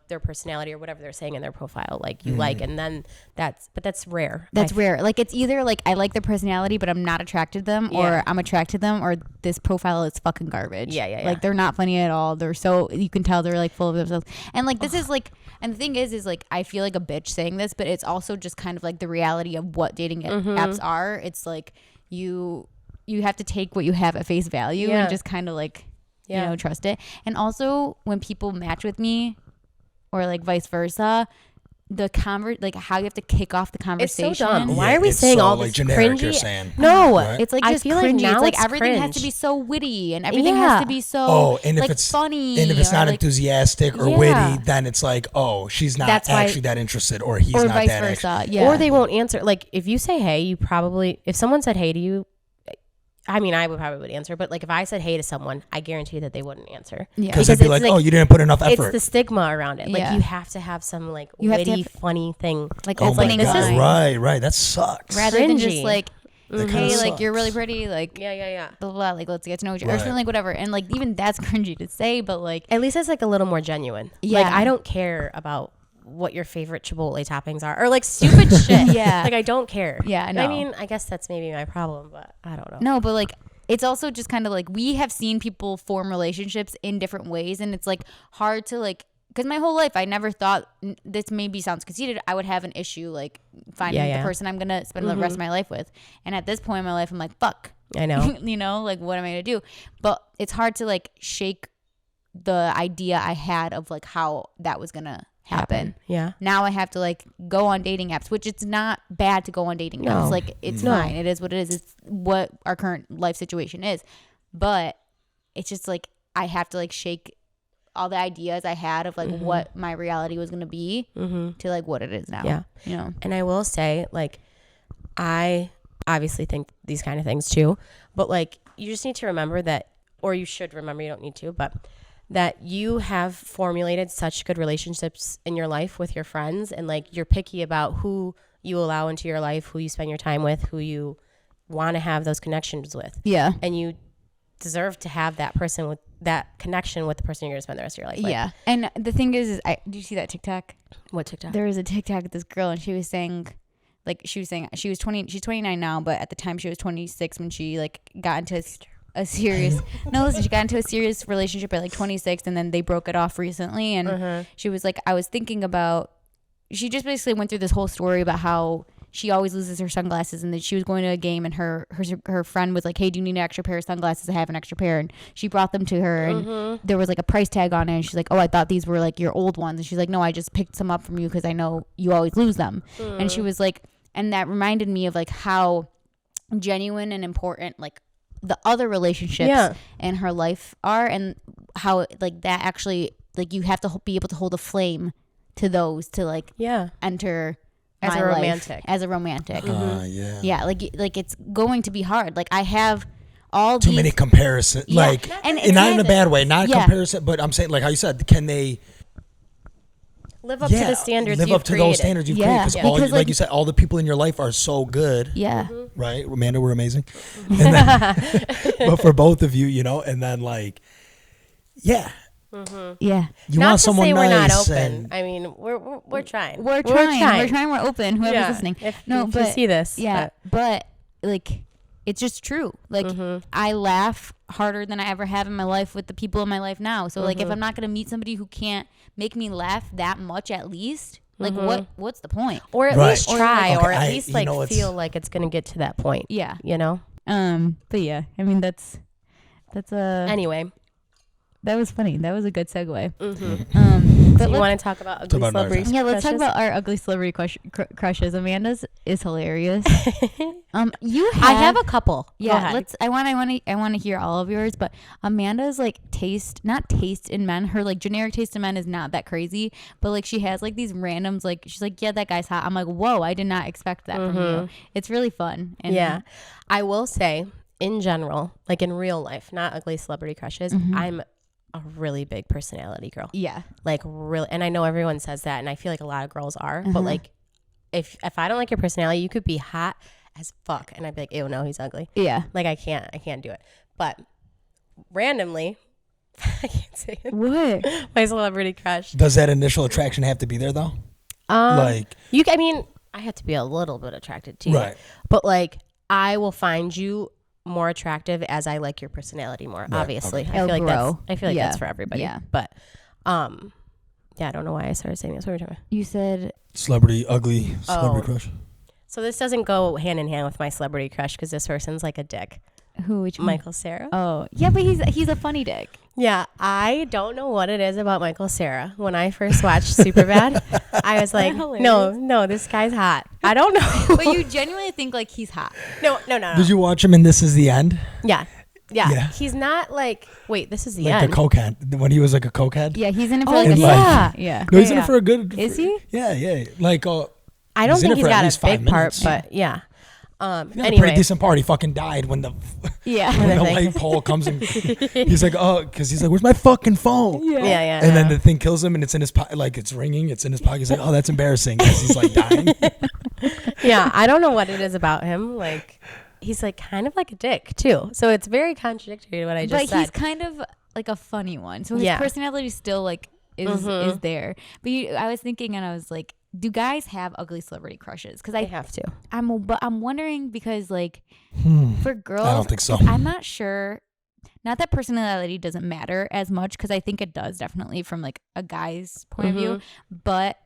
their personality or whatever they're saying in their profile like you like, and then that's rare. That's rare. Like it's either like I like their personality, but I'm not attracted to them, Yeah. or I'm attracted to them, or this profile is fucking garbage. Yeah. Like they're not funny at all. They're so you can tell they're like full of themselves. And like this is like, and the thing is like I feel like a bitch saying this, but it's also just kind of like the reality of what dating apps are. It's like you have to take what you have at face value Yeah. and just kind of like you Yeah. know trust it. And also when people match with me, or like vice versa, the like how you have to kick off the It's conversation. so dumb. Yeah, Why are we it's saying so, all like, this generic, cringy? you're saying. No, Right? It's like I just feel like cringy. now It's like it's everything has cringe. to be so witty, and everything has Yeah. to be so Oh, and if like it's funny, and if it's or, not like, enthusiastic or Yeah. witty, then it's like, oh, she's not That's why- actually that interested, or he's or not vice that versa. actually. Yeah, Or they won't answer. Like if you say hey, you probably, if someone said hey to you, I mean, I would probably answer, but like if I said hey to someone, I guarantee that they wouldn't answer. Yeah. Because they'd be like, oh, you didn't put enough effort. It's the stigma around it. Like Yeah. you have to have some like You have to witty, have- funny thing. Like oh opening my God. line. Right. That sucks. Rather than just Cringy. like, That hey, kinda like you're really sucks. pretty, like Yeah. blah, blah, blah, like let's get to know each other, or Right. something like whatever. And like even that's cringy to say, but like At least it's like a little more genuine. Yeah. Like I don't care about what your favorite Chipotle toppings are or like stupid shit. Yeah. Like I don't care. Yeah, I I know. mean, I guess that's maybe my problem, but I don't know. no, but like it's also just kind of like we have seen people form relationships in different ways, and it's like hard to like, because my whole life I never thought, this maybe sounds conceited, I would have an issue like finding the person I'm gonna spend the rest of my life with. And at this point in my life I'm like, fuck, I know. you know, like what am I gonna do? But it's hard to like shake the idea I had of like how that was gonna happen. Yeah. Now I have to like go on dating apps, which it's not bad to go on dating apps. No. Like it's No. fine. It is what it is. It's what our current life situation is. But it's just like I have to like shake all the ideas I had of like what my reality was going to be to like what it is now. Yeah. You know? And I will say, like, I obviously think these kind of things too, but like, you just need to remember that, or you should remember, you don't need to, but that you have formulated such good relationships in your life with your friends, and like, you're picky about who you allow into your life, who you spend your time with, who you want to have those connections with. Yeah. And you deserve to have that person with that connection with the person you're going to spend the rest of your life with. Yeah. And the thing is do you see that TikTok? What TikTok? There was a TikTok of this girl, and she was saying she's 20, she's 29 now, but at the time she was 26 when she like got into a serious no, listen, she got into a serious relationship at like 26, and then they broke it off recently. And she was like, I was thinking about, she just basically went through this whole story about how she always loses her sunglasses, and that she was going to a game, and her friend was like, hey, do you need an extra pair of sunglasses? I have an extra pair. And she brought them to her, and there was like a price tag on it, and she's like, oh, I thought these were like your old ones. And she's like, no, I just picked some up from you because I know you always lose them. And she was like, and that reminded me of like how genuine and important like the other relationships in her life are, and how like that actually like you have to be able to hold a flame to those to like enter As my a life romantic. as a romantic. Yeah. Yeah, like it's going to be hard. Like I have all Too these many comparisons. Yeah. Like, And and it's not in a not- bad way, not Yeah. comparison, but I'm saying, like how you said, can they live up to the standards live you've up to created. those standards you've Yeah. created? Yeah. Because Because, like like- you said, all the people in your life are so good. yeah. Right? Amanda, we're amazing. And then, but for both of you, you know, and then like, yeah, Yeah. you Not want to someone say we're nice. not open. And, I mean, we're trying. We're trying. We're open. Whoever's Yeah. listening. If No, you but see this, yeah, but like it's just true. Like I laugh harder than I ever have in my life with the people in my life now. So like if I'm not gonna meet somebody who can't make me laugh that much, at least like what's the point? or at Right. least try, Okay, or at I- least you like know, it's- feel like it's gonna get to that point. Yeah. You know. But yeah, I mean that's Anyway, that was funny. That was a good segue. do But you let's, want to talk about ugly about another celebrities? yeah, let's talk crushes? about our ugly celebrity crushes. Amanda's is hilarious. You I have a couple. Go Yeah, ahead. I want to hear all of yours, but Amanda's like not taste in men. Her like generic taste in men is not that crazy, but like she has like these randoms. Like she's like, yeah, that guy's hot. I'm like, whoa, I did not expect that from you. It's really fun. And Yeah, I will say in general, like in real life, not ugly celebrity crushes. I'm a really big personality girl. yeah, Like really, and I know everyone says that, and I feel like a lot of girls are. But like, if I don't like your personality, you could be hot as fuck, and I'd be like, ew, no, he's ugly. yeah. Like I can't do it. But randomly, I can't say it. What? My celebrity crush. does that initial attraction have to be there though? Like, I mean, I have to be a little bit attracted to you, right. but like, I will find you more attractive as I like your personality more. Obviously, okay. I feel like Grow. that's Yeah. for everybody. Yeah. But, yeah, I don't know why I started saying this. What were we talking about? You said Ugly celebrity Oh. crush. So this doesn't go hand in hand with my celebrity crush because this person's like a dick. who? Which one? Michael Cera. Oh, yeah, but he's a funny dick. Yeah, I don't know what it is about Michael Cera. When I first watched Superbad, I was like, no, this guy's hot. I don't know. But you genuinely think like he's hot. No. Did you watch him in This Is the End? Yeah. Yeah. He's not like, wait, this is the Like end. the cokehead, when he was like a cokehead. Yeah, he's in it for Oh, like And, yeah. yeah. No, he's in Yeah. it for a good. Is he? Yeah. Like, I don't he's in think it he's for at got least a 5 big part, minutes. but yeah. He had a pretty Anyway, decent part. He fucking died when the Yeah. when the thing. light pole comes and he's like, oh, because he's like, where's my fucking phone? yeah. And then the thing kills him, and it's in his pocket, like it's ringing. It's in his pocket. He's like, oh, that's embarrassing. As he's like dying. Yeah, I don't know what it is about him. Like, he's like kind of like a dick too. So it's very contradictory to what I just But said. he's kind of like a funny one. So his Yeah. personality still like is there. But I was thinking, and I was like, do guys have ugly celebrity crushes? Because I have to. I'm wondering because like for girls, I don't think so. I'm not sure. Not that personality doesn't matter as much, because I think it does definitely from like a guy's point of view. But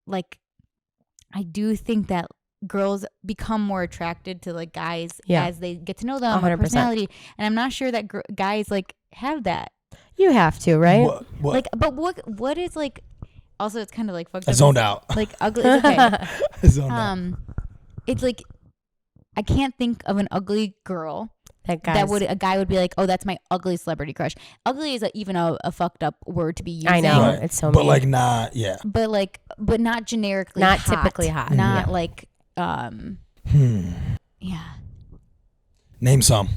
like, I do think that girls become more attracted to like guys as they get to know them, their 100%. personality, and I'm not sure that guys like have that. You have to, right? What? Like, but what is like? Also, it's kind of like fucked I up. zoned out. Like ugly. It's okay. I zoned out. It's like I can't think of an ugly girl That a guy would be like, oh, that's my ugly celebrity crush. Ugly is even a fucked up word to be using. I know. Right. It's so but mean. like not, yeah. but not generically, Not hot. typically hot. Not Yeah. like yeah. Name some.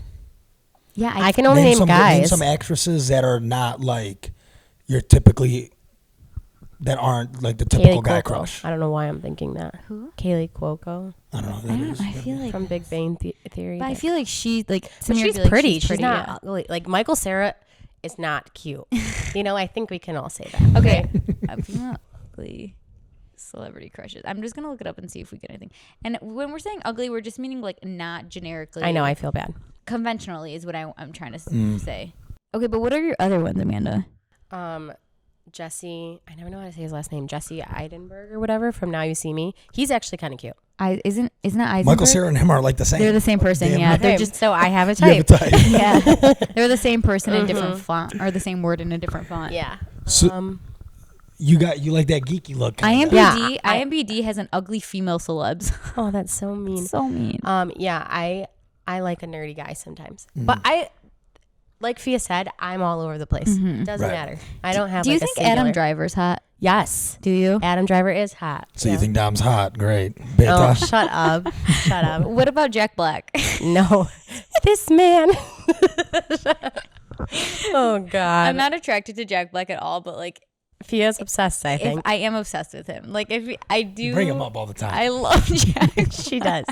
Yeah, I can only name Name guys. some actresses that are not like you're typically that aren't like the typical Kaylee guy Cuoco. crush. I don't know why I'm thinking that. Who? Kaylee Cuoco I don't know who I that don't is. know. I feel like from Big Bang Theory. but I feel like she like But Samir would she's be like, pretty. She's pretty, not yeah. ugly. Like Michael Cera is not cute. I think we can all say that. Okay. Female ugly celebrity crushes. I'm just gonna look it up and see if we get anything. And when we're saying ugly, we're just meaning like not generically. I know. I feel bad. Conventionally is what I'm trying to say. Okay, but what are your other ones, Amanda? Jesse. I never know how to say his last name. Jesse Eidenberg or whatever from Now You See Me. He's actually kind of cute. Isn't that Eisenberg? Michael Cera and him are like the same. They're the same person. Damn Yeah, right. they're just so I have a You have type. a type. yeah. They're the same person in different font, or the same word in a different font. Yeah. So- You like that geeky look. IMBD, Yeah, IMBD has an ugly female celebs. Oh, that's so mean. So mean. Yeah. I like a nerdy guy sometimes, but like Fia said, I'm all over the place. Doesn't Right. matter. I don't have. Do you like, think a singular. Adam Driver's hot? Yes. Do you? Adam Driver is hot. So you think Dom's hot? Great. Oh, Beta. shut up. Shut up. What about Jack Black? No. This man. Oh, God. I'm not attracted to Jack Black at all, but like, Fia's obsessed, I if think. I am obsessed with him. Like, if I do, You bring him up all the time. I love Jack. She does.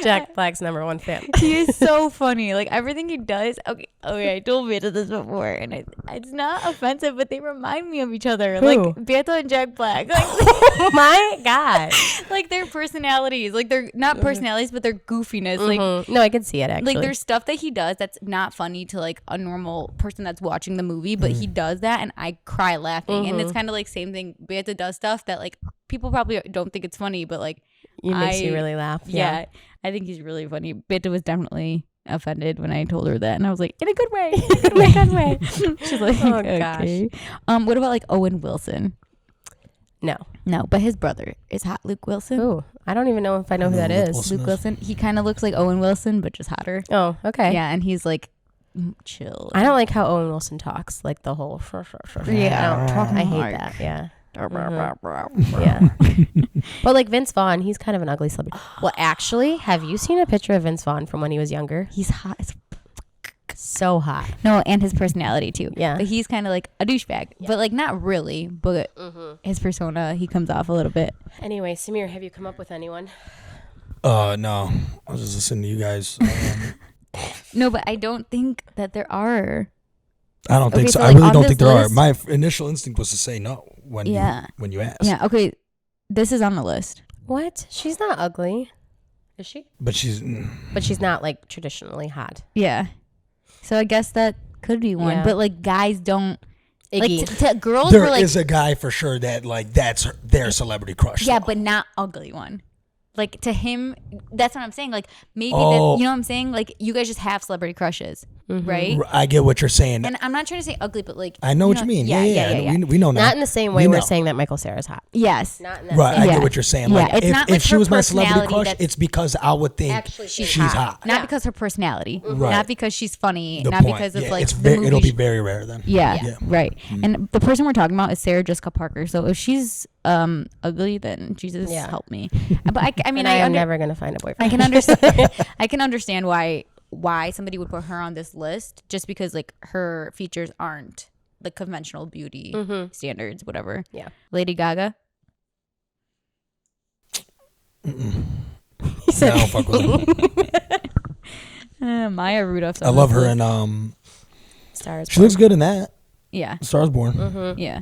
Jack Black's #1 fan. He is so funny. Like everything he does. Okay. I told Beto this before, and it's not offensive, but they remind me of each other. Who? Like Beto and Jack Black. Like, Oh, my God. like their personalities. Like they're not personalities, but their goofiness. Like. No, I can see it, actually. Like there's stuff that he does that's not funny to like a normal person that's watching the movie, but he does that and I cry laughing. And it's kind of like same thing. Beata does stuff that like people probably don't think it's funny, but like it makes you really laugh. yeah, I think he's really funny. Beata was definitely offended when I told her that, and I was like, in a good way, in a good way. She's like, Oh, okay. What about like Owen Wilson? No. No, but his brother is hot. Luke Wilson. Ooh, I don't even know if I know who that Luke is. Wilson. Luke Wilson. He kind of looks like Owen Wilson, but just hotter. Oh, okay. Yeah, and he's like chill. I don't like how Owen Wilson talks, like the whole. Yeah. I hate Like- that. Yeah. Yeah. But like Vince Vaughn, he's kind of an ugly celebrity. Well, actually, have you seen a picture of Vince Vaughn from when he was younger? He's hot as So hot. no, and his personality too. Yeah. But he's kind of like a douchebag, but like not really. But his persona, he comes off a little bit. Anyway, Samir, have you come up with anyone? No. I was just listening to you guys. No, but I don't think that there are. I don't think Okay, so. so, I like, really on don't this think there are. list- My initial instinct was to say no when you asked. Yeah. Okay. This is on the list. What? She's not ugly. Is she? But she's But she's not like traditionally hot. Yeah. So I guess that could be one, Yeah. but like guys don't. Iggy. Like to girls there were like is a guy for sure that like that's their celebrity crush. yeah, though. but not ugly one. Like to him, that's what I'm saying. Like maybe Oh. that, you know what I'm saying. Like you guys just have celebrity crushes. right? I get what you're saying. And I'm not trying to say ugly, but like I know what you mean. Yeah. We know now. Not in the same way we're saying that Michael Cera's hot. Yes. Not in that Right, same I way. get what you're saying. Yeah, Like, it's not like if she her was my celebrity personality crush, that's- it's because I would think Actually, she's she's hot. Not because her personality, Right. not because she's funny, The not point. because of Yeah, like it's the movie it'll be very rare then. Yeah, right. And the person we're talking about is Sarah Jessica Parker. So if she's ugly, then Jesus help me. But I mean, I'm never gonna find a boyfriend. I can understand. I can understand why somebody would put her on this list, just because like her features aren't the conventional beauty standards, whatever. Yeah. Lady Gaga. He said, I don't fuck with her. Maya Rudolph's. I love her in Stars. she looks good in that. Yeah. Stars Born. Yeah.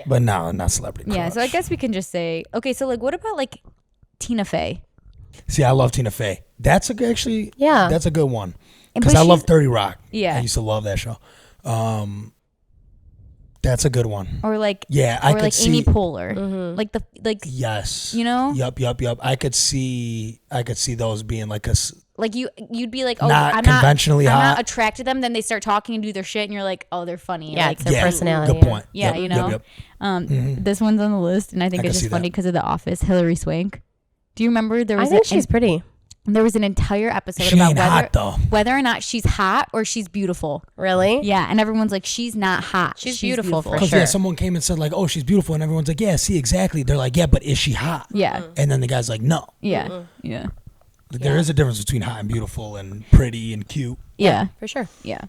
But no, not celebrity crush. Yeah. So I guess we can just say, okay. So like, what about like Tina Fey? See, I love Tina Fey. That's that's a good one. Because I love 30 Rock. Yeah. I used to love that show. That's a good one. Or like I could like see Amy Poehler. Like yes. You know? Yup. I could see those being like like you'd be like, oh, not conventionally I'm hot. not attracted to them. Then they start talking and do their shit, and you're like, oh, they're funny. Yeah, like, it's their personality. Good point. Yeah, Yep, you know. Yep. This one's on the list, and I think I it's can just see funny that. because of The Office. Hillary Swank. Do you remember there was? I think she's pretty. There was an entire episode She about ain't hot, though. whether or not she's hot or she's beautiful. Really? Yeah, and everyone's like, she's not hot. She's beautiful for Because sure. someone came and said like, oh, she's beautiful, and everyone's like, yeah, see, exactly. They're like, yeah, but is she hot? Yeah. And then the guy's like, no. Yeah. Yeah. Like, there is a difference between hot and beautiful and pretty and cute. Yeah. For sure. Yeah.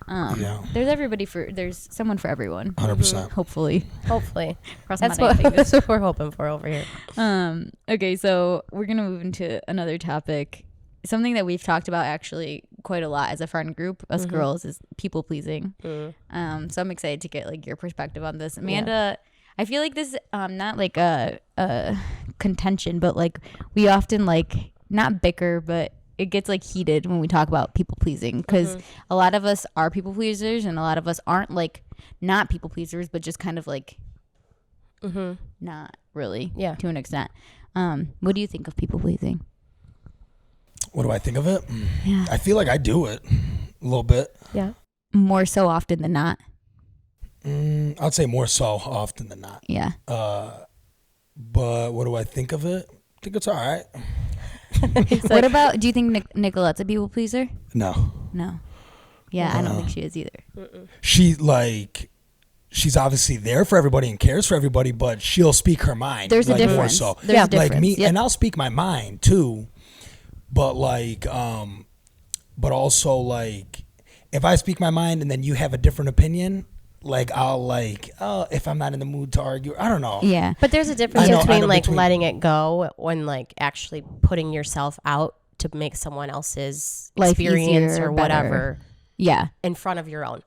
Yeah. There's someone for everyone. 100%. Hopefully. That's my what, fingers. that's what we're hoping for over here. Okay, so we're gonna move into another topic. Something that we've talked about actually quite a lot as a friend group, us girls, is people pleasing. So I'm excited to get like your perspective on this, Amanda. I feel like this not like a contention, but like we often like not bicker, but it gets like heated when we talk about people pleasing, because a lot of us are people pleasers and a lot of us aren't, like not people pleasers, but just kind of like not really, to an extent. What do you think of people pleasing? What do I think of it? Yeah. I feel like I do it a little bit. Yeah. More so often than not. I'd say more so often than not. Yeah. But what do I think of it? I think it's all right. What about, do you think Nicolette's a people pleaser? No. Yeah, I don't think she is either. She's obviously there for everybody and cares for everybody, but she'll speak her mind. There's a like, difference. More so. There's a difference. Like me, Yep. and I'll speak my mind too. But like, but also like, if I speak my mind and then you have a different opinion, like I'll like, if I'm not in the mood to argue, I don't know. Yeah. But there's a difference I know between like between- letting it go and like actually putting yourself out to make someone else's Life experience easier, or whatever Yeah. in front of your own,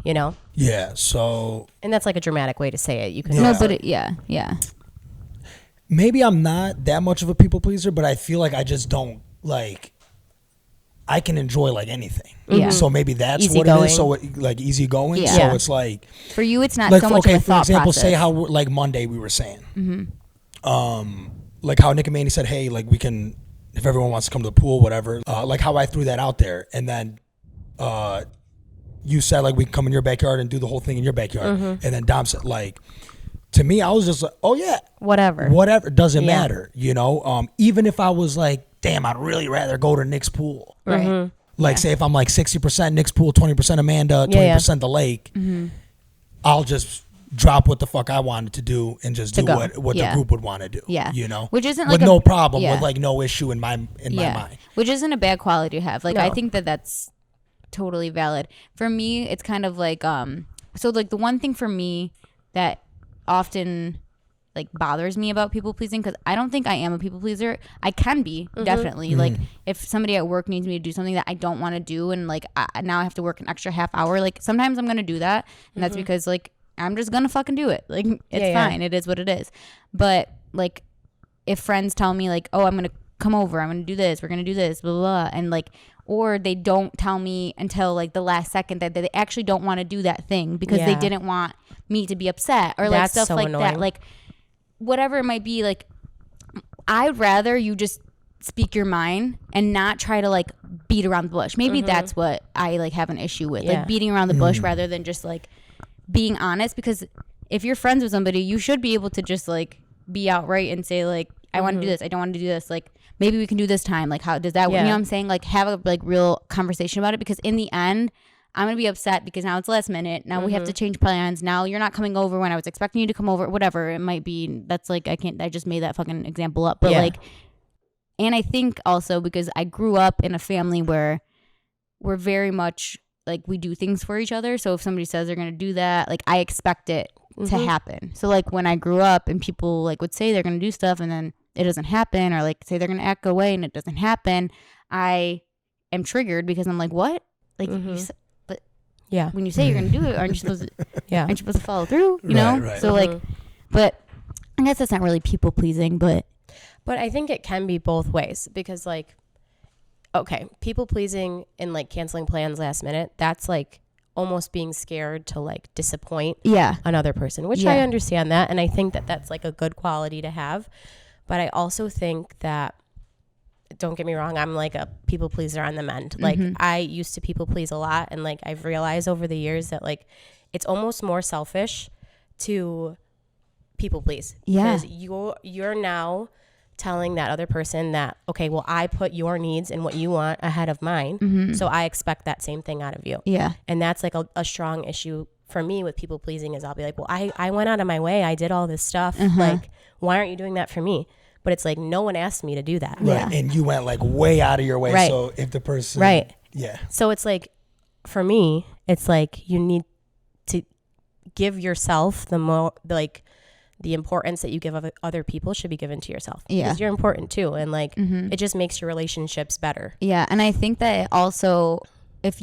you know? Yeah. So And that's like a dramatic way to say it. You can No, also- but yeah. maybe I'm not that much of a people pleaser, but I feel like I just don't like. I can enjoy like anything. Yeah. So maybe that's what it Easygoing. is. So like easygoing. Yeah. So Yeah. it's like. For you, it's not Like so much okay, of a for thought example, process. say how like Monday we were saying, like how Nick and Manny said, hey, like we can, if everyone wants to come to the pool, whatever. Like how I threw that out there, and then you said like we can come in your backyard and do the whole thing in your backyard, and then Dom said like, to me I was just like, oh yeah, whatever. doesn't Yeah. matter, you know. Even if I was like, damn, I'd really rather go to Nick's pool. Right. Like say if I'm like 60% Nick's pool, 20% Amanda, 20% the lake, I'll just drop what the fuck I wanted to do and just do go. what the group would want to do. Yeah. You know? Which isn't with like no problem, yeah. with like no issue in my mind. Which isn't a bad quality to have. Like I No. think that's totally valid. For me, it's kind of like so like the one thing for me that often like bothers me about people pleasing, because I don't think I am a people pleaser. I can be, definitely. Like if somebody at work needs me to do something that I don't want to do, and like now I have to work an extra half hour, like sometimes I'm gonna do that, and that's because like I'm just gonna fucking do it. Like it's fine. It is what it is. But like if friends tell me like, oh, I'm gonna come over, I'm gonna do this, we're gonna do this, blah, blah, blah, and like, or they don't tell me until like the last second that they actually don't want to do that thing because they didn't want me to be upset, or like That's stuff so like annoying. that, like whatever it might be. Like I'd rather you just speak your mind and not try to like beat around the bush. Maybe that's what I like have an issue with, like beating around the bush rather than just like being honest. Because if you're friends with somebody, you should be able to just like be outright and say like, I want to do this, I don't want to do this, like maybe we can do this time, like how does that work? You know what I'm saying? Like have a like real conversation about it, because in the end I'm gonna be upset because now it's last minute, now we have to change plans, now you're not coming over when I was expecting you to come over, whatever it might be. That's like, I just made that fucking example up, but like, and I think also because I grew up in a family where we're very much like we do things for each other. So if somebody says they're going to do that, like I expect it to happen. So like when I grew up and people like would say they're going to do stuff and then it doesn't happen, or like say they're going to act away and it doesn't happen, I am triggered because I'm like, what? Like, but when you say you're going to do it, aren't you supposed to, aren't you supposed to follow through? You know? Right. So like, but I guess that's not really people pleasing, but I think it can be both ways, because like, okay, people pleasing and like canceling plans last minute, that's like almost being scared to like disappoint another person, which I understand that. And I think that that's like a good quality to have. But I also think that, don't get me wrong, I'm like a people pleaser on the mend. Like I used to people please a lot. And like I've realized over the years that like it's almost more selfish to people please. Because you're now telling that other person that, okay, well, I put your needs and what you want ahead of mine. So I expect that same thing out of you. Yeah. And that's like a strong issue for me with people pleasing, is I'll be like, well, I went out of my way. I did all this stuff. Like, why aren't you doing that for me? But it's like, no one asked me to do that. Right. Yeah. And you went like way out of your way. Right. So if the person. Right. Yeah. So it's like, for me, it's like you need to give yourself the importance that you give other people should be given to yourself. Yeah. Because you're important too. And like, it just makes your relationships better. Yeah. And I think that it also, if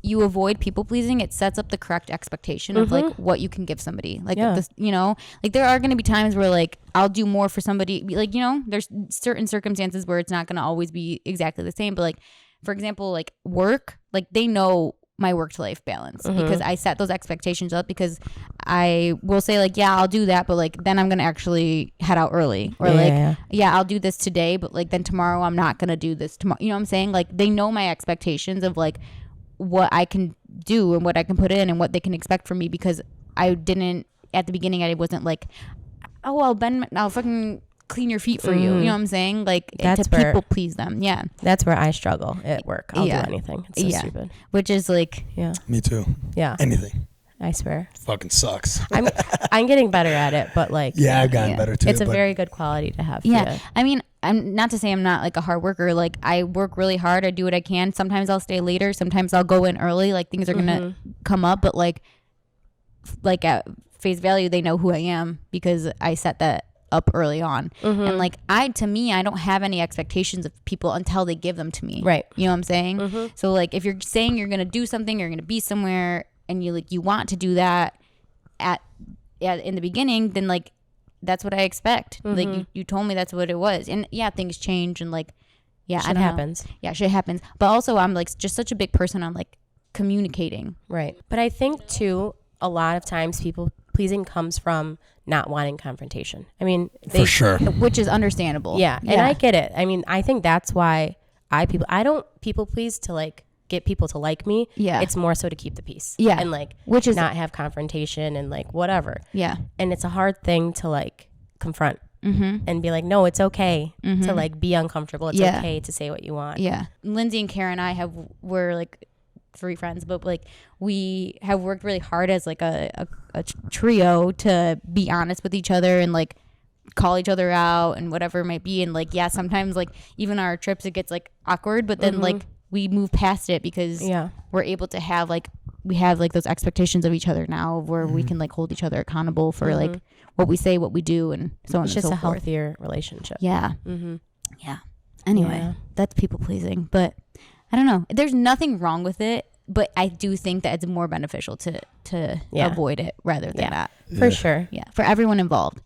you avoid people pleasing, it sets up the correct expectation of like what you can give somebody. Like, this, you know, like there are going to be times where like I'll do more for somebody. Like, you know, there's certain circumstances where it's not going to always be exactly the same. But like, for example, like work, like they know my work to life balance because I set those expectations up, because I will say like, yeah, I'll do that, but like then I'm gonna actually head out early, or I'll do this today, but like then tomorrow I'm not gonna do this tomorrow. You know what I'm saying? Like they know my expectations of like what I can do and what I can put in and what they can expect from me, because I didn't at the beginning. I wasn't like, oh, I'll fucking clean your feet for you. You know what I'm saying? Like that's to people please them. Yeah. That's where I struggle at work. I'll do anything. It's so stupid. Which is like, me too. Yeah. Anything. I swear. Fucking sucks. I'm getting better at it, but like. Yeah, I've gotten better too. It's a very good quality to have. Yeah. I mean, I'm not to say I'm not like a hard worker. Like I work really hard. I do what I can. Sometimes I'll stay later. Sometimes I'll go in early. Like things are going to come up, but like at face value, they know who I am because I set that up early on. And like I don't have any expectations of people until they give them to me. Right. You know what I'm saying? So like if you're saying you're gonna do something, you're gonna be somewhere, and you want to do that in the beginning, then like that's what I expect. Like you told me that's what it was, and things change, and like shit happens. Shit happens. But also I'm like just such a big person on like communicating. Right. But I think too, a lot of times people pleasing comes from not wanting confrontation. I mean, for sure, which is understandable. Yeah, and I get it. I mean, I think that's why I don't people please to like get people to like me. Yeah, it's more so to keep the peace. Yeah, and like which is not have confrontation and like whatever. Yeah, and it's a hard thing to like confront and be like, no, it's okay to like be uncomfortable. It's okay to say what you want. Yeah, Lindsay and Karen and I were like 3 friends, but like we have worked really hard as like a trio to be honest with each other and like call each other out and whatever it might be. And like sometimes like even our trips it gets like awkward, but then like we move past it because we're able to have like we have like those expectations of each other now where we can like hold each other accountable for like what we say, what we do, and so on and so forth. It's just a healthier relationship. Yeah. Anyway, that's people pleasing, but I don't know. There's nothing wrong with it, but I do think that it's more beneficial to avoid it rather than that. For sure. Yeah, for everyone involved.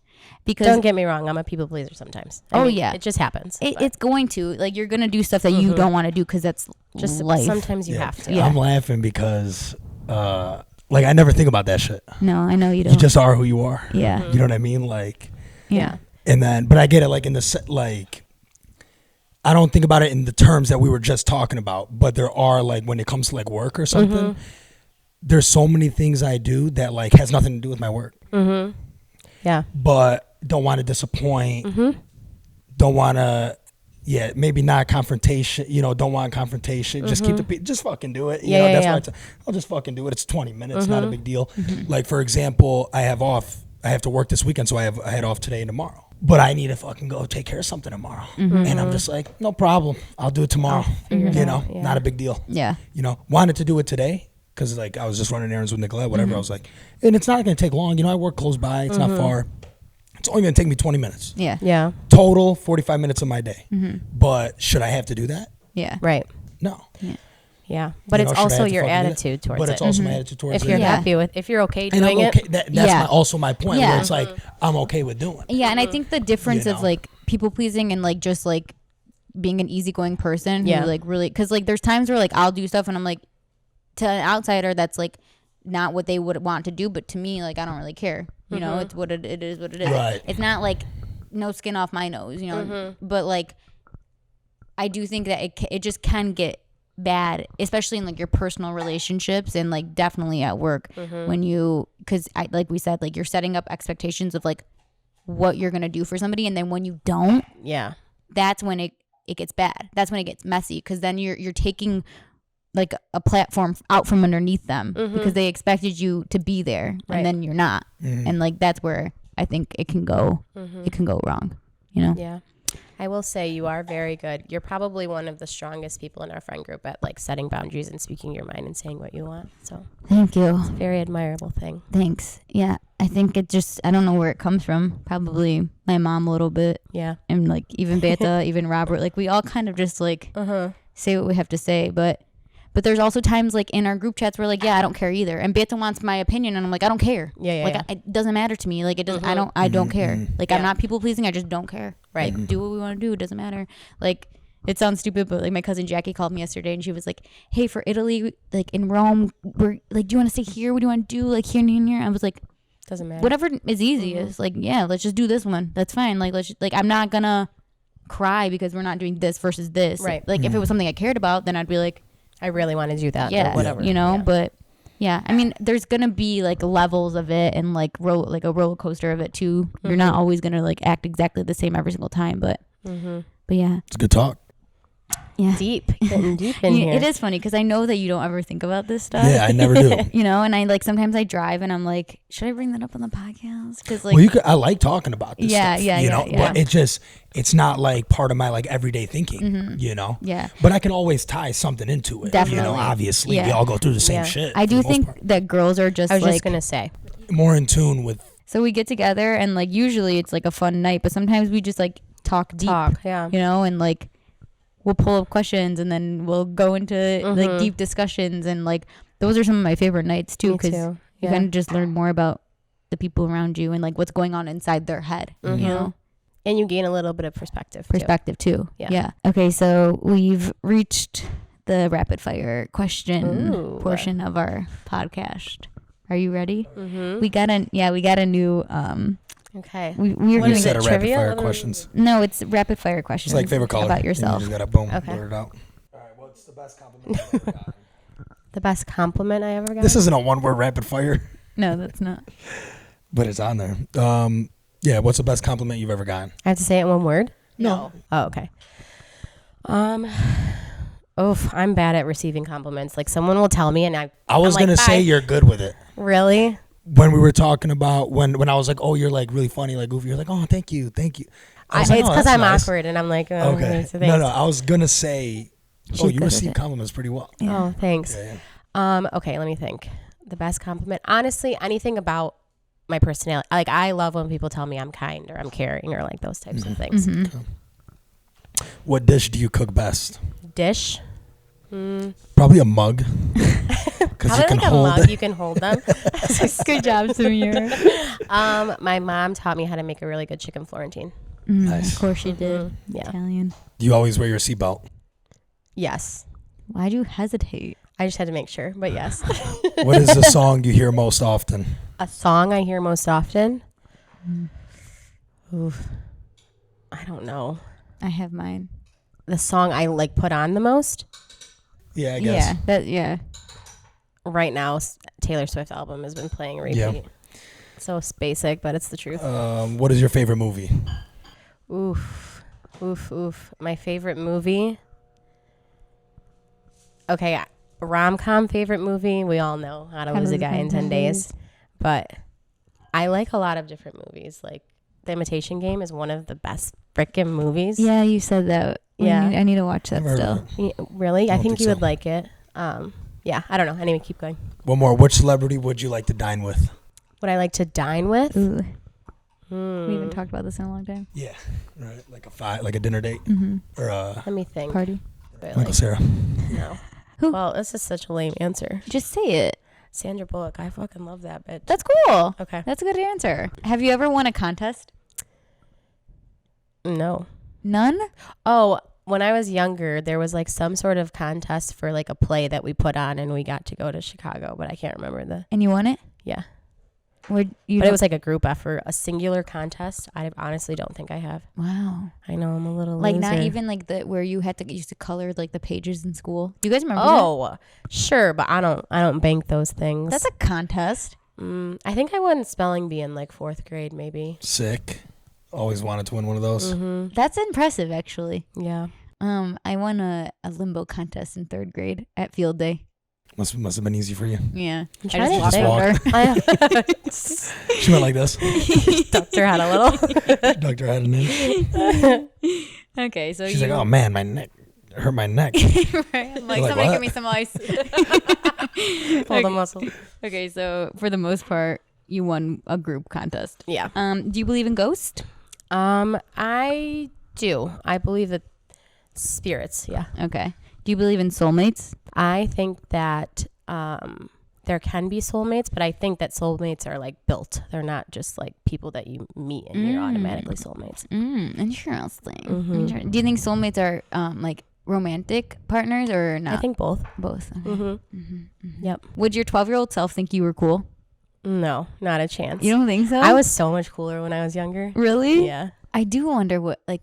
Because don't get me wrong, I'm a people pleaser sometimes. I mean, it just happens. It's going to like you're gonna do stuff that you don't want to do because that's just life. Sometimes you have to. I'm laughing because like I never think about that shit. No, I know you don't. You just are who you are. Yeah. You know what I mean? Like yeah. And then, but I get it. Like in the like I don't think about it in the terms that we were just talking about, but there are like when it comes to like work or something, there's so many things I do that like has nothing to do with my work. Yeah. But don't want to disappoint. Don't want to, maybe not confrontation. Don't want confrontation. Just keep just fucking do it. You know, that's why I'll just fucking do it. It's 20 minutes, not a big deal. Like for example, I have to work this weekend, so I had off today and tomorrow. But I need to fucking go take care of something tomorrow. And I'm just like, no problem. I'll do it tomorrow. Not a big deal. Yeah. Wanted to do it today because like I was just running errands with Nicolette, whatever. I was like, and it's not going to take long. I work close by. It's not far. It's only going to take me 20 minutes. Yeah. Yeah. Total 45 minutes of my day. But should I have to do that? Yeah. Right. No. Yeah. But it's also your attitude towards it. But it's also my attitude towards it. If you're happy with, if you're okay doing and I'm okay. it. That's also my point where it's like, I'm okay with doing it. Yeah. And I think the difference of like people pleasing and like just like being an easygoing person who like really, because like there's times where like I'll do stuff and I'm like, to an outsider that's like not what they would want to do, but to me like I don't really care. It's what it is what it is. Right. It's not like no skin off my nose, but like I do think that it just can get bad, especially in like your personal relationships and like definitely at work when you, because like we said, like you're setting up expectations of like what you're gonna do for somebody, and then when you don't, that's when it gets bad. That's when it gets messy, because then you're taking like a platform out from underneath them because they expected you to be there, and then you're not, and like that's where I think it can go wrong. Yeah. I will say you are very good. You're probably one of the strongest people in our friend group at like setting boundaries and speaking your mind and saying what you want. So thank you. It's a very admirable thing. Thanks. Yeah. I think it just, I don't know where it comes from. Probably my mom a little bit. Yeah. And like even Beta, even Robert, like we all kind of just like say what we have to say. But there's also times like in our group chats where like, I don't care either. And Beta wants my opinion and I'm like, I don't care. It doesn't matter to me. Like it doesn't, I don't care. Like I'm not people pleasing. I just don't care. Right. Like, do what we want to do. It doesn't matter. Like it sounds stupid, but like my cousin Jackie called me yesterday and she was like, hey, for Italy, like in Rome, we're like, do you want to stay here? What do you want to do? Like here and here. I was like, doesn't matter. Whatever is easiest. Like, let's just do this one. That's fine. Like, I'm not gonna cry because we're not doing this versus this. Right. Like if it was something I cared about, then I'd be like, I really want to do that. Yeah. Or whatever. But yeah, I mean, there's gonna be like levels of it and like a roller coaster of it too. You're not always gonna like act exactly the same every single time, but yeah, it's a good talk. Yeah, getting deep in here. It is funny because I know that you don't ever think about this stuff. Yeah, I never do. And I like sometimes I drive and I'm like, should I bring that up on the podcast? Because like, I like talking about this stuff. But it's not like part of my like everyday thinking. Yeah. But I can always tie something into it. Definitely. Obviously, we all go through the same shit. I do think that girls are just. I was like, just gonna say more in tune with. So we get together and like usually it's like a fun night, but sometimes we just like talk deep. And like. We'll pull up questions and then we'll go into like deep discussions, and like those are some of my favorite nights too, because you kind of just learn more about the people around you and like what's going on inside their head, and you gain a little bit of perspective too. Yeah. Okay, so we've reached the rapid fire question portion of our podcast. Are you ready? We got a new okay. We're doing set of rapid fire questions. No, it's rapid fire questions. It's like favorite color about yourself. You just gotta boom, blurt it out. All right, what's the best compliment you've ever gotten? The best compliment I ever got? This isn't a one-word rapid fire. No, that's not. But it's on there. What's the best compliment you've ever gotten? I have to say it in one word? No. Oh, okay. I'm bad at receiving compliments. Like someone will tell me and I was going to say you're good with it. Really? When we were talking about when I was like, oh, you're like really funny, like goofy, you're like, oh, thank you. It's because I'm awkward and I'm like, oh, okay. No, I was gonna say, you receive compliments pretty well. Yeah. Oh, thanks. Yeah. Okay, let me think. The best compliment, honestly, anything about my personality. Like I love when people tell me I'm kind or I'm caring or like those types of things. Okay. What dish do you cook best? Dish. Probably a mug. Because you can like hold a mug, you can hold them. Good job, Samir. My mom taught me how to make a really good chicken Florentine. Nice. Of course she did. Yeah. Italian. Do you always wear your seatbelt? Yes. Why'd you hesitate? I just had to make sure, but yes. What is the song you hear most often? A song I hear most often? Oof. I don't know. I have mine. the song I like put on the most Yeah, I guess. right now, Taylor Swift album has been playing repeat. Yeah. So basic, but it's the truth. What is your favorite movie? Oof. My favorite movie. Okay, rom-com favorite movie. We all know How to Lose a Guy in 10 Days. But I like a lot of different movies. Like The Imitation Game is one of the best frickin' movies. Yeah, you said that. Yeah. I need to watch that still. Really? I think you would so. like it. Yeah, I don't know. Anyway, keep going. One more. Which celebrity would you like to dine with? Would I like to dine with? Ooh. We haven't talked about this in a long time. Yeah, right. Like a dinner date or a Let me think. Party. Michael Cera. No. Who? Well, this is such a lame answer. Just say it. Sandra Bullock. I fucking love that bitch. That's cool. Okay. That's a good answer. Have you ever won a contest? No. None? Oh, when I was younger, there was like some sort of contest for like a play that we put on, and we got to go to Chicago, but I can't remember And you won it? Yeah. But it was like a group effort, a singular contest. I honestly don't think I have. Wow. I know I'm a little Like loser. not even like where you used to color like the pages in school. Do you guys remember Oh, sure, but I don't bank those things. that? That's a contest. I think I won spelling bee in like 4th grade, maybe. Sick. Always wanted to win one of those. That's impressive, actually. Yeah. I won a limbo contest in 3rd grade at field day. Must have been easy for you. Yeah. I'm I trying just to walked think. over. She went like this. Ducked her head a little. Ducked her head in. Okay, so She's like, oh man, my neck. It hurt my neck. right? I'm like, You're like, somebody what? give me some ice. Pull the muscle. Okay, so for the most part, you won a group contest. Yeah. Do you believe in ghosts? I do. I believe that spirits, yeah. Okay. Do you believe in soulmates? I think that there can be soulmates, but I think that soulmates are like built. They're not just like people that you meet and you're automatically soulmates. Interesting. Do you think soulmates are like romantic partners or not? I think both. Both. Okay. Yep. Would your 12-year-old self think you were cool? No, not a chance. You don't think so? I was so much cooler when I was younger. Really? Yeah. I do wonder what like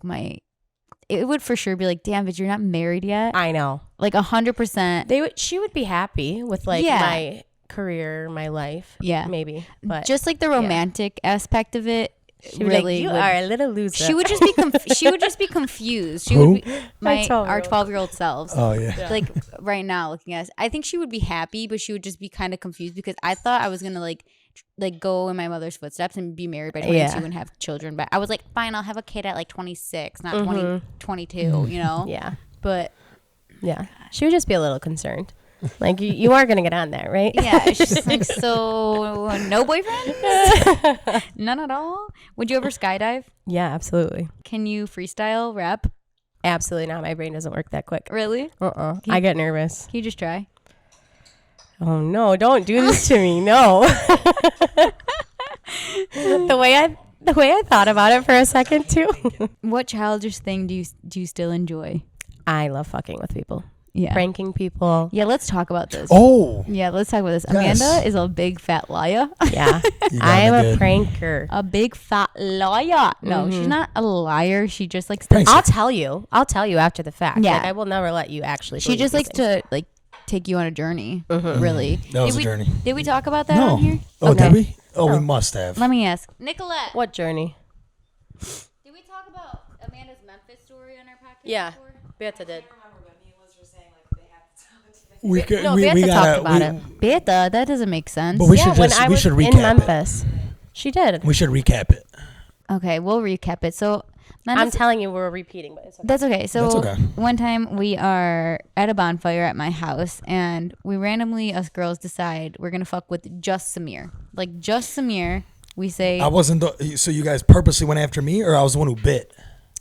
it would for sure be like, damn, but you're not married yet. I know. Like 100%. She would be happy with like my career, my life. Yeah. Maybe. But just like the romantic aspect of it. she would really you are a little loser. She would just be she would just be confused. She Who? would be our 12-year-old selves. Oh yeah. Like right now looking at us. I think she would be happy, but she would just be kind of confused because I thought I was going to like go in my mother's footsteps and be married by 22 and have children. But I was like, fine, I'll have a kid at like 26, not 22, you know? Yeah. But yeah. She would just be a little concerned. Like you are going to get on that, right? yeah, it's just like, so no boyfriend? None at all? Would you ever skydive? Yeah, absolutely. Can you freestyle rap? Absolutely not. My brain doesn't work that quick. Really? I get nervous. Can you just try? Oh no, don't do this to me. No. The way I thought about it for a second too. What childish thing do you still enjoy? I love fucking with people. Yeah. Pranking people. Yeah, let's talk about this. Oh. Yeah, let's talk about this. Yes. Amanda is a big fat liar. Yeah. You got I am me a good. pranker. A big fat liar. No, she's not a liar. She just likes to. Pranks. I'll tell you after the fact. Yeah. Like, I will never let you actually She believe just these likes things. to like take you on a journey. Really. That was Did a journey. Did we talk about that No. on here? Oh, Okay. did we? Oh, we must have. Let me ask. Nicolette. What journey? Did we talk about Amanda's Memphis story on our podcast? Yeah. before? Beata did. We could. No, we Beata gotta. talked about it. Beta, that doesn't make sense. But we Yeah, should when just. I We was should in recap it. Memphis. She did. We should recap it. Okay, we'll recap it. So, I'm telling you we're repeating, but it's okay. that's okay. So That's okay. one time we are at a bonfire at my house, and we randomly, us girls, decide we're gonna fuck with just Samir. Like just Samir. We say I wasn't. So you guys purposely went after me, or I was the one who bit?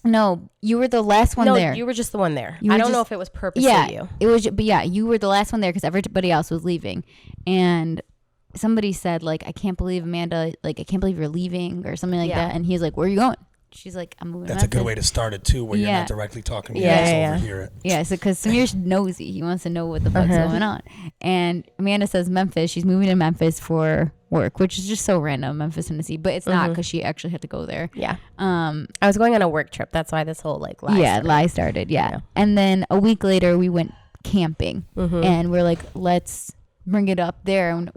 no. You were the last one No, there. you were just the one there. You I were don't know just- if it was purposely yeah, you. it was. But yeah, you were the last one there because everybody else was leaving, and somebody said like, I can't believe Amanda. Like I can't believe you're leaving or something like Yeah. that. And he's like, where are you going? she's like, I'm moving. That's a good way to start it too, where you're not directly talking to me. Overhear it. Yeah, so because Samir's nosy, he wants to know what the fuck's going on. And Amanda says Memphis. She's moving to Memphis for work, which is just so random, Memphis, Tennessee. But it's not because she actually had to go there. Yeah. I was going on a work trip. That's why this whole like lie started. Yeah. And then a week later, we went camping, and we're like, let's bring it up there, and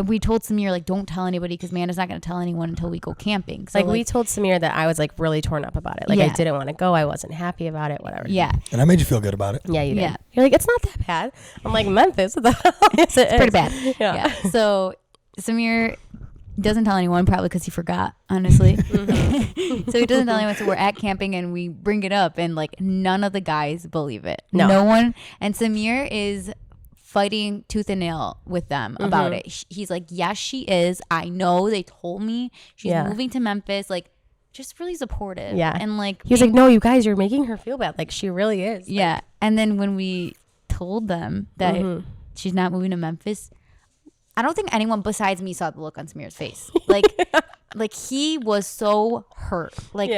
we told Samir like, don't tell anybody because Amanda's not going to tell anyone until we go camping. So like we told Samir that I was like really torn up about it. Like I didn't want to go. I wasn't happy about it. Whatever. Yeah. And I made you feel good about it. Yeah, you did. Yeah. You're like, it's not that bad. I'm like, Memphis. What the hell is it? It's pretty bad. Yeah. So Samir doesn't tell anyone, probably because he forgot, honestly. So he doesn't tell anyone. So we're at camping and we bring it up, and like none of the guys believe it. No one. And Samir is fighting tooth and nail with them about it. He's like, yes, she is. I know. They told me she's moving to Memphis. Like, just really supportive. Yeah. And like, he was like, no, you guys, you're making her feel bad. Like, she really is. Yeah. Like, and then when we told them that she's not moving to Memphis, I don't think anyone besides me saw the look on Samir's face. Like, like he was so hurt. Like,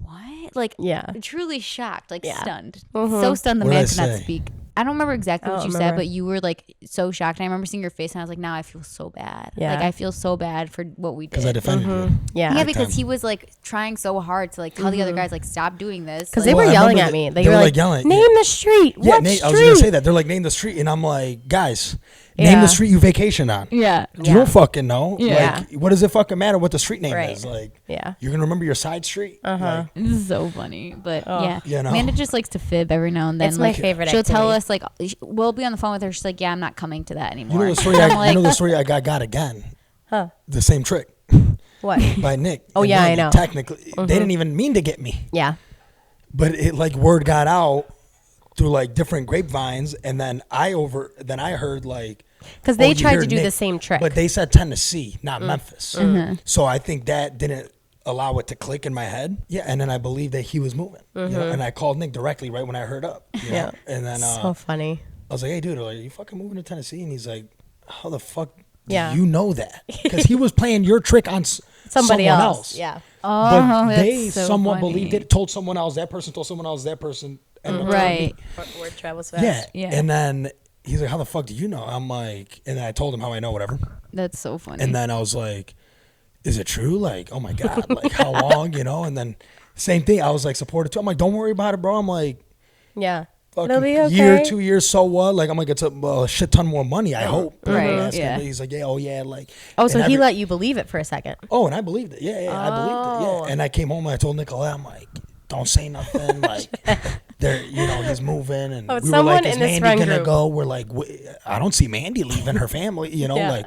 what? Like, truly shocked. Like, stunned. So stunned the man could not speak. I don't remember exactly what you said, but you were like so shocked. And I remember seeing your face, and I was like, now I feel so bad. Yeah. Like, I feel so bad for what we did. Because I defended you. Yeah, because he was like trying so hard to like tell the other guys like, stop doing this. Because they were yelling at me. They were like yelling. Name the street. Yeah, what street? I was gonna say that. They're like, name the street, and I'm like, guys, name the street you vacation on. Yeah. You don't fucking know. Yeah. Like, what does it fucking matter what the street name is? Like, you're gonna remember your side street. Like, this is so funny, but you know. Amanda just likes to fib every now and then. It's like, my favorite. She'll activity. tell us like, we'll be on the phone with her. She's like, yeah, I'm not coming to that anymore. You know the story. You know the story I got again. Huh? The same trick. What? By Nick. Oh yeah, I know. Technically, they didn't even mean to get me. Yeah. But it like word got out through like different grapevines, and then I heard like. Because they tried to do the same trick. But they said Tennessee, not Memphis. So I think that didn't allow it to click in my head. Yeah, and then I believed that he was moving. You know? And I called Nick directly right when I heard up. You know? And then so funny. I was like, hey, dude, are you fucking moving to Tennessee? And he's like, how the fuck do you know that? Because he was playing your trick on someone else. Yeah. Oh, but they so somewhat funny. believed it, told someone else, that person told someone else, that person. And right. Word travels fast. Yeah. And then he's like, how the fuck do you know? I'm like, and then I told him how I know, whatever. That's so funny. And then I was like, is it true? Like, oh my God, like how long, you know? And then same thing, I was like supportive too. I'm like, don't worry about it, bro. I'm like, it'll be okay. Year, 2 years, so what? Like, I'm like, it's a shit ton more money, I hope. Right, yeah. He's like, yeah, like. Oh, so he let you believe it for a second. Oh, and I believed it. Yeah, I believed it. Yeah. And I came home and I told Nicolette, I'm like, don't say nothing. Like, he's moving. And we were like, is Mandy gonna go? We're like, I don't see Mandy leaving her family, like.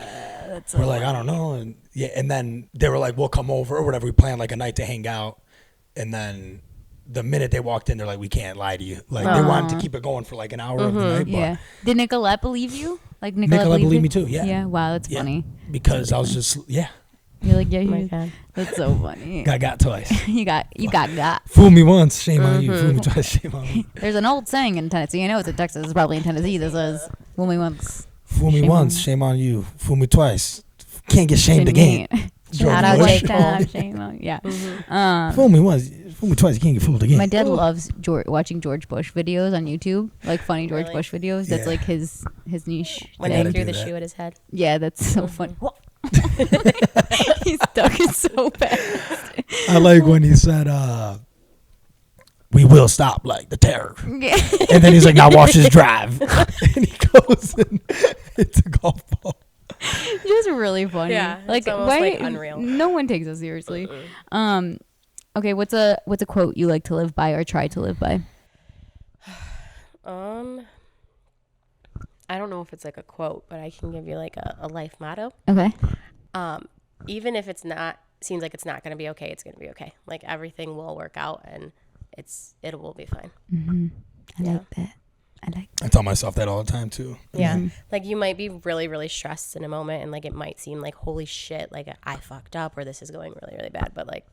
We're like, I don't know. And and then they were like, we'll come over or whatever. We planned like a night to hang out. And then the minute they walked in, they're like, we can't lie to you. Like, they wanted to keep it going for like an hour of the night. Yeah. Did Nicolette believe you? Like, Nicolette believed me too, yeah. Yeah, wow, that's funny. Because I was just, You're like, yeah, my God. That's so funny. got twice. you got. Fool me once, shame on you. Fool me twice, shame on me. There's an old saying in Tennessee. I know it's in Texas. It's probably in Tennessee. This is, fool me once. Fool me once, shame on you. Fool me twice. Can't get shamed again. Shout out Jake. Shame on, yeah. Fool me once, fool me twice, you can't get fooled again. My dad loves watching George Bush videos on YouTube, like funny George Bush videos. That's like his niche. When he threw the shoe at his head. Yeah, that's so funny. He's ducking so fast. I like when he said, we will stop, like, the terror. Yeah. And then he's like, now watch this drive. And he goes and hits a golf ball. Just really funny. Yeah, like, it's almost why? like unreal. No one takes us seriously. Okay, what's a quote you like to live by or try to live by? I don't know if it's like a quote, but I can give you like a life motto. Okay. Even if seems like it's not going to be okay, it's going to be okay. Like, everything will work out and it will be fine. Mm-hmm. I like that. I tell myself that all the time too. Yeah. Like, you might be really, really stressed in a moment, and like it might seem like, holy shit, like I fucked up or this is going really, really bad. But like,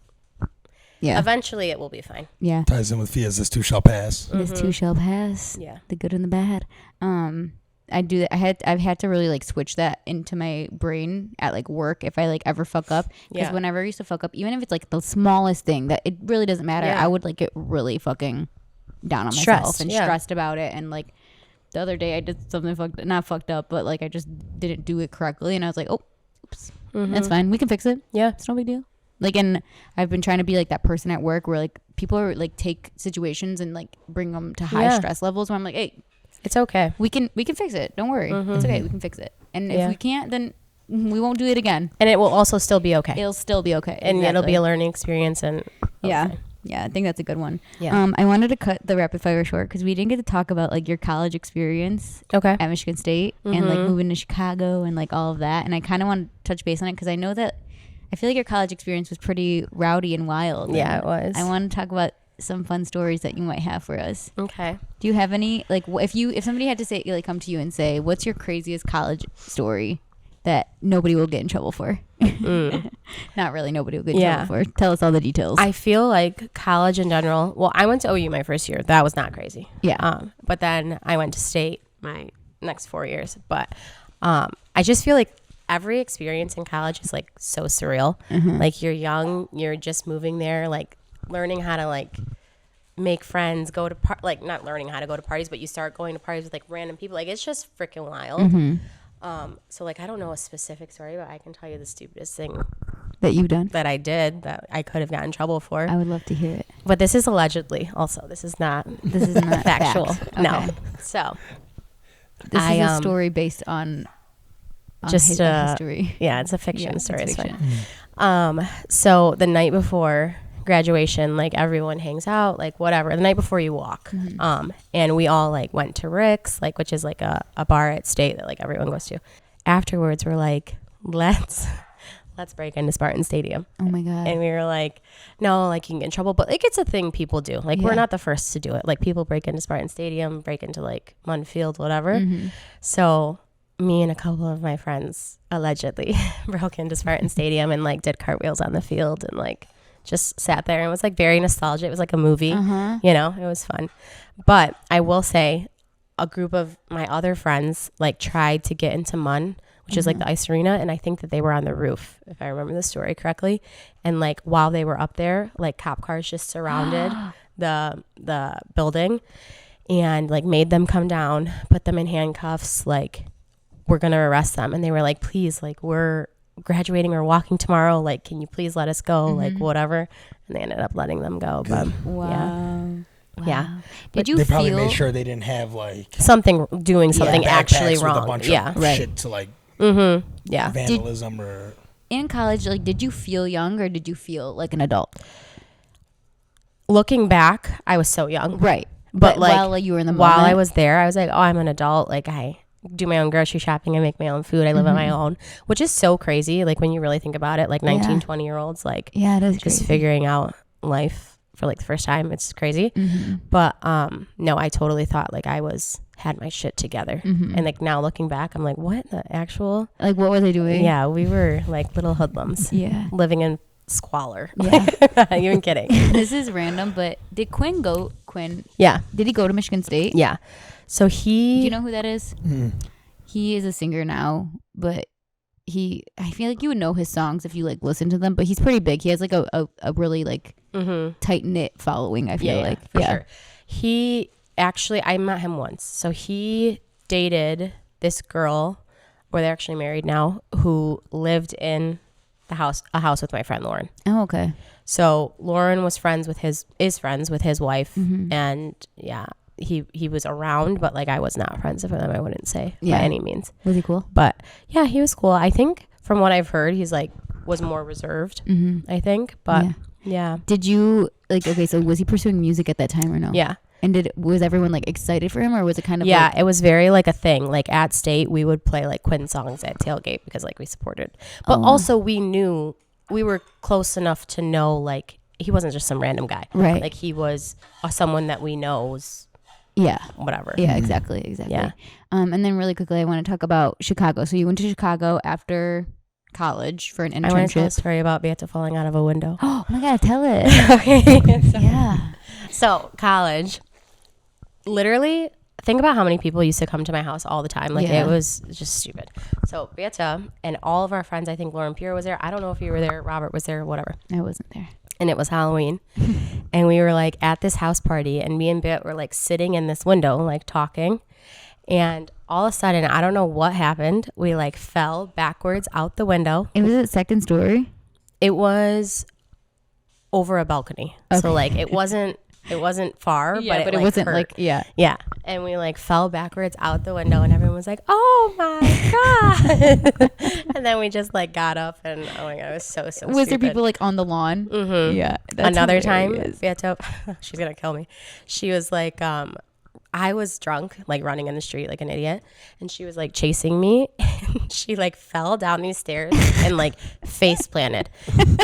eventually it will be fine. Yeah. Ties in with Fia's, this too shall pass. This too shall pass. Yeah. The good and the bad. I do that. I've had to really like switch that into my brain at like work if I like ever fuck up. Because whenever I used to fuck up, even if it's like the smallest thing that it really doesn't matter, I would like get really fucking down on myself and stressed about it. And like the other day I did something not fucked up, but like I just didn't do it correctly, and I was like, oh, oops, that's fine. We can fix it. Yeah, it's no big deal. Like, and I've been trying to be like that person at work where like people are like take situations and like bring them to high stress levels where I'm like, hey, it's okay. We can fix it. Don't worry. It's okay. We can fix it. And if we can't, then we won't do it again. And it will also still be okay. It'll still be okay. And it'll be a learning experience. And yeah, I think that's a good one. Yeah. I wanted to cut the rapid fire short because we didn't get to talk about like your college experience. At Michigan State and like moving to Chicago and like all of that. And I kind of want to touch base on it because I know that I feel like your college experience was pretty rowdy and wild. Yeah, it was. I want to talk about some fun stories that you might have for us. Okay. Do you have any, like, if somebody had to say, like, come to you and say, what's your craziest college story that nobody will get in trouble for? Not really, nobody will get in trouble for. Tell us all the details. I feel like college in general, well, I went to OU my first year. That was not crazy. Yeah. But then I went to State my next 4 years. But I just feel like every experience in college is like so surreal. Like you're young, you're just moving there, like learning how to like make friends, go to like not learning how to go to parties, but you start going to parties with like random people. Like it's just freaking wild. So like I don't know a specific story, but I can tell you the stupidest thing that you've done that I did that I could have gotten in trouble for. I would love to hear it. But this is allegedly also. This is not factual. Okay. No. So this is a story based on just history. Yeah, it's a fiction story. It's fine. So the night before graduation, like everyone hangs out, like whatever. The night before you walk, and we all like went to Rick's, like which is like a bar at State that like everyone goes to. Afterwards, we're like, let's break into Spartan Stadium. Oh my god! And we were like, no, like you can get in trouble, but like it's a thing people do. Like we're not the first to do it. Like people break into Spartan Stadium, break into like Munn Field, whatever. So me and a couple of my friends allegedly broke into Spartan Stadium and like did cartwheels on the field and like just sat there, and it was like very nostalgic. It was like a movie, you know, it was fun. But I will say a group of my other friends like tried to get into Munn, which is like the ice arena. And I think that they were on the roof, if I remember the story correctly. And like while they were up there, like cop cars just surrounded the building and like made them come down, put them in handcuffs, like we're going to arrest them. And they were like, please, like we're graduating or walking tomorrow, like can you please let us go, like whatever. And they ended up letting them go. But yeah. Did you they feel probably made sure they didn't have like doing something actually wrong with a bunch of shit to like vandalism or in college, like did you feel young or did you feel like an adult? Looking back, I was so young, right? But like while you were in the while moment, I was there, I was like, oh, I'm an adult, like I do my own grocery shopping, I make my own food, I live on my own, which is so crazy. Like when you really think about it, like 19, 20-year-olds, like it is just crazy. Figuring out life for like the first time. It's crazy. But no, I totally thought like I had my shit together. And like now looking back, I'm like, what the actual? Like what were they doing? Yeah, we were like little hoodlums. Yeah. Living in squalor. Yeah. Not even kidding. This is random, but did Quinn go? Yeah. Did he go to Michigan State? Yeah. So Do you know who that is? He is a singer now, but I feel like you would know his songs if you like listen to them, but he's pretty big. He has like a really like tight knit following, I feel like. For sure. He actually, I met him once. So he dated this girl, or they're actually married now, who lived in a house with my friend Lauren. Oh, okay. So Lauren is friends with his wife, and yeah, he was around, but like I was not friends with him, I wouldn't say by any means. Was he cool? But yeah, he was cool. I think from what I've heard, he's like was more reserved, I think. But yeah. Did you like, okay, so was he pursuing music at that time or no? Yeah. And was everyone like excited for him, or was it kind of it was very like a thing. Like at State, we would play like Quinn songs at tailgate because like we supported. But also we knew, we were close enough to know like he wasn't just some random guy. Right. Like he was someone that we knows. Yeah. Whatever. Yeah, exactly. Yeah. And then really quickly, I want to talk about Chicago. So you went to Chicago after college for an internship. I want to tell a story about Beata falling out of a window. Oh my God, tell it. Okay. Yeah. So college, literally think about how many people used to come to my house all the time. Like, Yeah. it was just stupid. So Beata and all of our friends, I think Lauren Pierre was there. I don't know if you were there. Robert was there, whatever. I wasn't there. And it was Halloween. And we were like at this house party, and me and Beat were like sitting in this window, like talking. And all of a sudden, I don't know what happened. We like fell backwards out the window. It was at second story. It was over a balcony. Okay. So like it wasn't far, but it like, wasn't hurt. like, yeah. Yeah. And we like fell backwards out the window, and everyone was like, "Oh my God." And then we just like got up, and oh my God, it was so Was stupid. there people like on the lawn? Mm-hmm. Yeah. Another time, hilarious. Beato, she's going to kill me. She was like, I was drunk, like running in the street like an idiot, and she was like chasing me, and she like fell down these stairs and like face planted,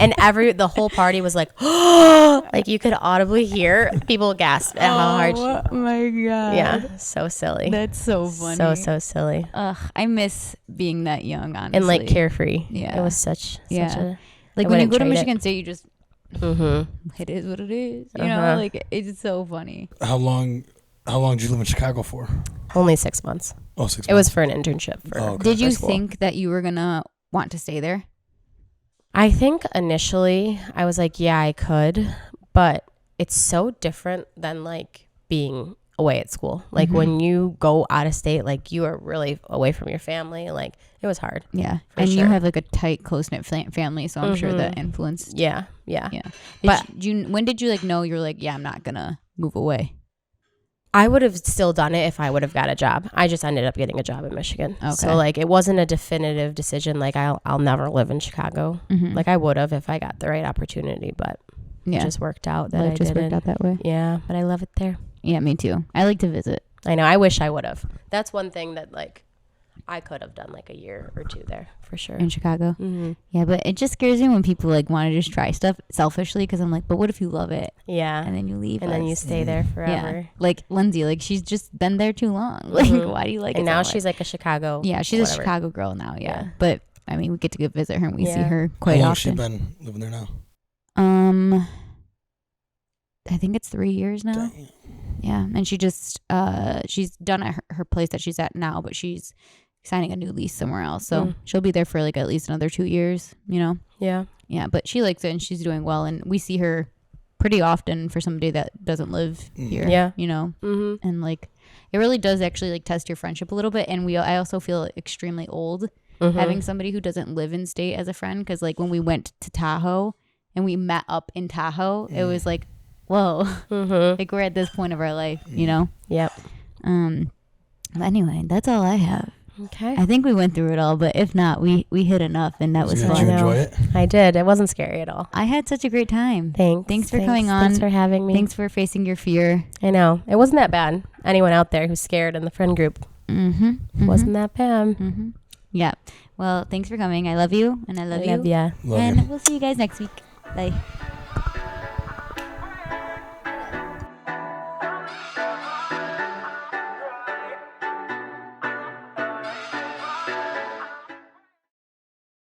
and the whole party was like, oh, like you could audibly hear people gasp at how hard she. Oh my God. Yeah, so silly. That's so funny. So silly. Ugh, I miss being that young, honestly. And like carefree. Yeah. It was such Yeah. a. Like I when you wouldn't go to trade it. Michigan State, you just, Mm-hmm. it is what it is. You know, Uh-huh. like it's so funny. How long did you live in Chicago for? Only 6 months. Oh, 6 months. It was for an internship. For, Oh, okay. Did you for school. think that you were going to want to stay there? I think initially I was like, yeah, I could, but it's so different than like being away at school. Like when you go out of state, like you are really away from your family. Like it was hard. Yeah. For And you sure. have like a tight, close-knit family, so I'm sure that influenced. Yeah. Yeah. Yeah. But- When did you like know you're like, yeah, I'm not going to move away? I would have still done it if I would have got a job. I just ended up getting a job in Michigan. Okay. So like it wasn't a definitive decision. Like I'll never live in Chicago. Mhm. Like I would have if I got the right opportunity, but Yeah. it just worked out that Life I just didn't. worked out that way. Yeah, but I love it there. Yeah, me too. I like to visit. I know. I wish I would have. That's one thing that like I could have done like a year or two there for sure. In Chicago. Mm-hmm. Yeah, but it just scares me when people like want to just try stuff selfishly because I'm like, but what if you love it Yeah. and then you leave And then you us? stay there Yeah, forever. like Lindsay, like she's just been there too long. Like, Mhm. why do you like it? And so now much? she's like a Chicago. yeah, she's whatever. a Chicago girl now. Yeah, Yeah. but I mean, we get to go visit her and we see Yeah. her How quite long has she often. been living there now? I think it's 3 years now. Dang. Yeah, and she just she's done at her place that she's at now, but she's signing a new lease somewhere else, so she'll be there for like at least another 2 years. You know. Yeah. Yeah, but she likes it and she's doing well, and we see her pretty often for somebody that doesn't live here. Yeah. You know, Mm-hmm. and like it really does actually like test your friendship a little bit. And I also feel extremely old Mm-hmm. having somebody who doesn't live in state as a friend, because like when we went to Tahoe and we met up in Tahoe, it was like, whoa, Mm-hmm. like we're at this point of our life, you know. Yep. But anyway, that's all I have. Okay. I think we went through it all, but if not, we hit enough, and that was Did you fun. enjoy it? I did. It wasn't scary at all. I had such a great time. Thanks. For coming on. Thanks for having me. Thanks for facing your fear. I know. It wasn't that bad. Anyone out there who's scared in the friend group, wasn't that bad. Yeah. Well, thanks for coming. I love you, and I love you. Love ya. Love and you. we'll see you guys next week. Bye.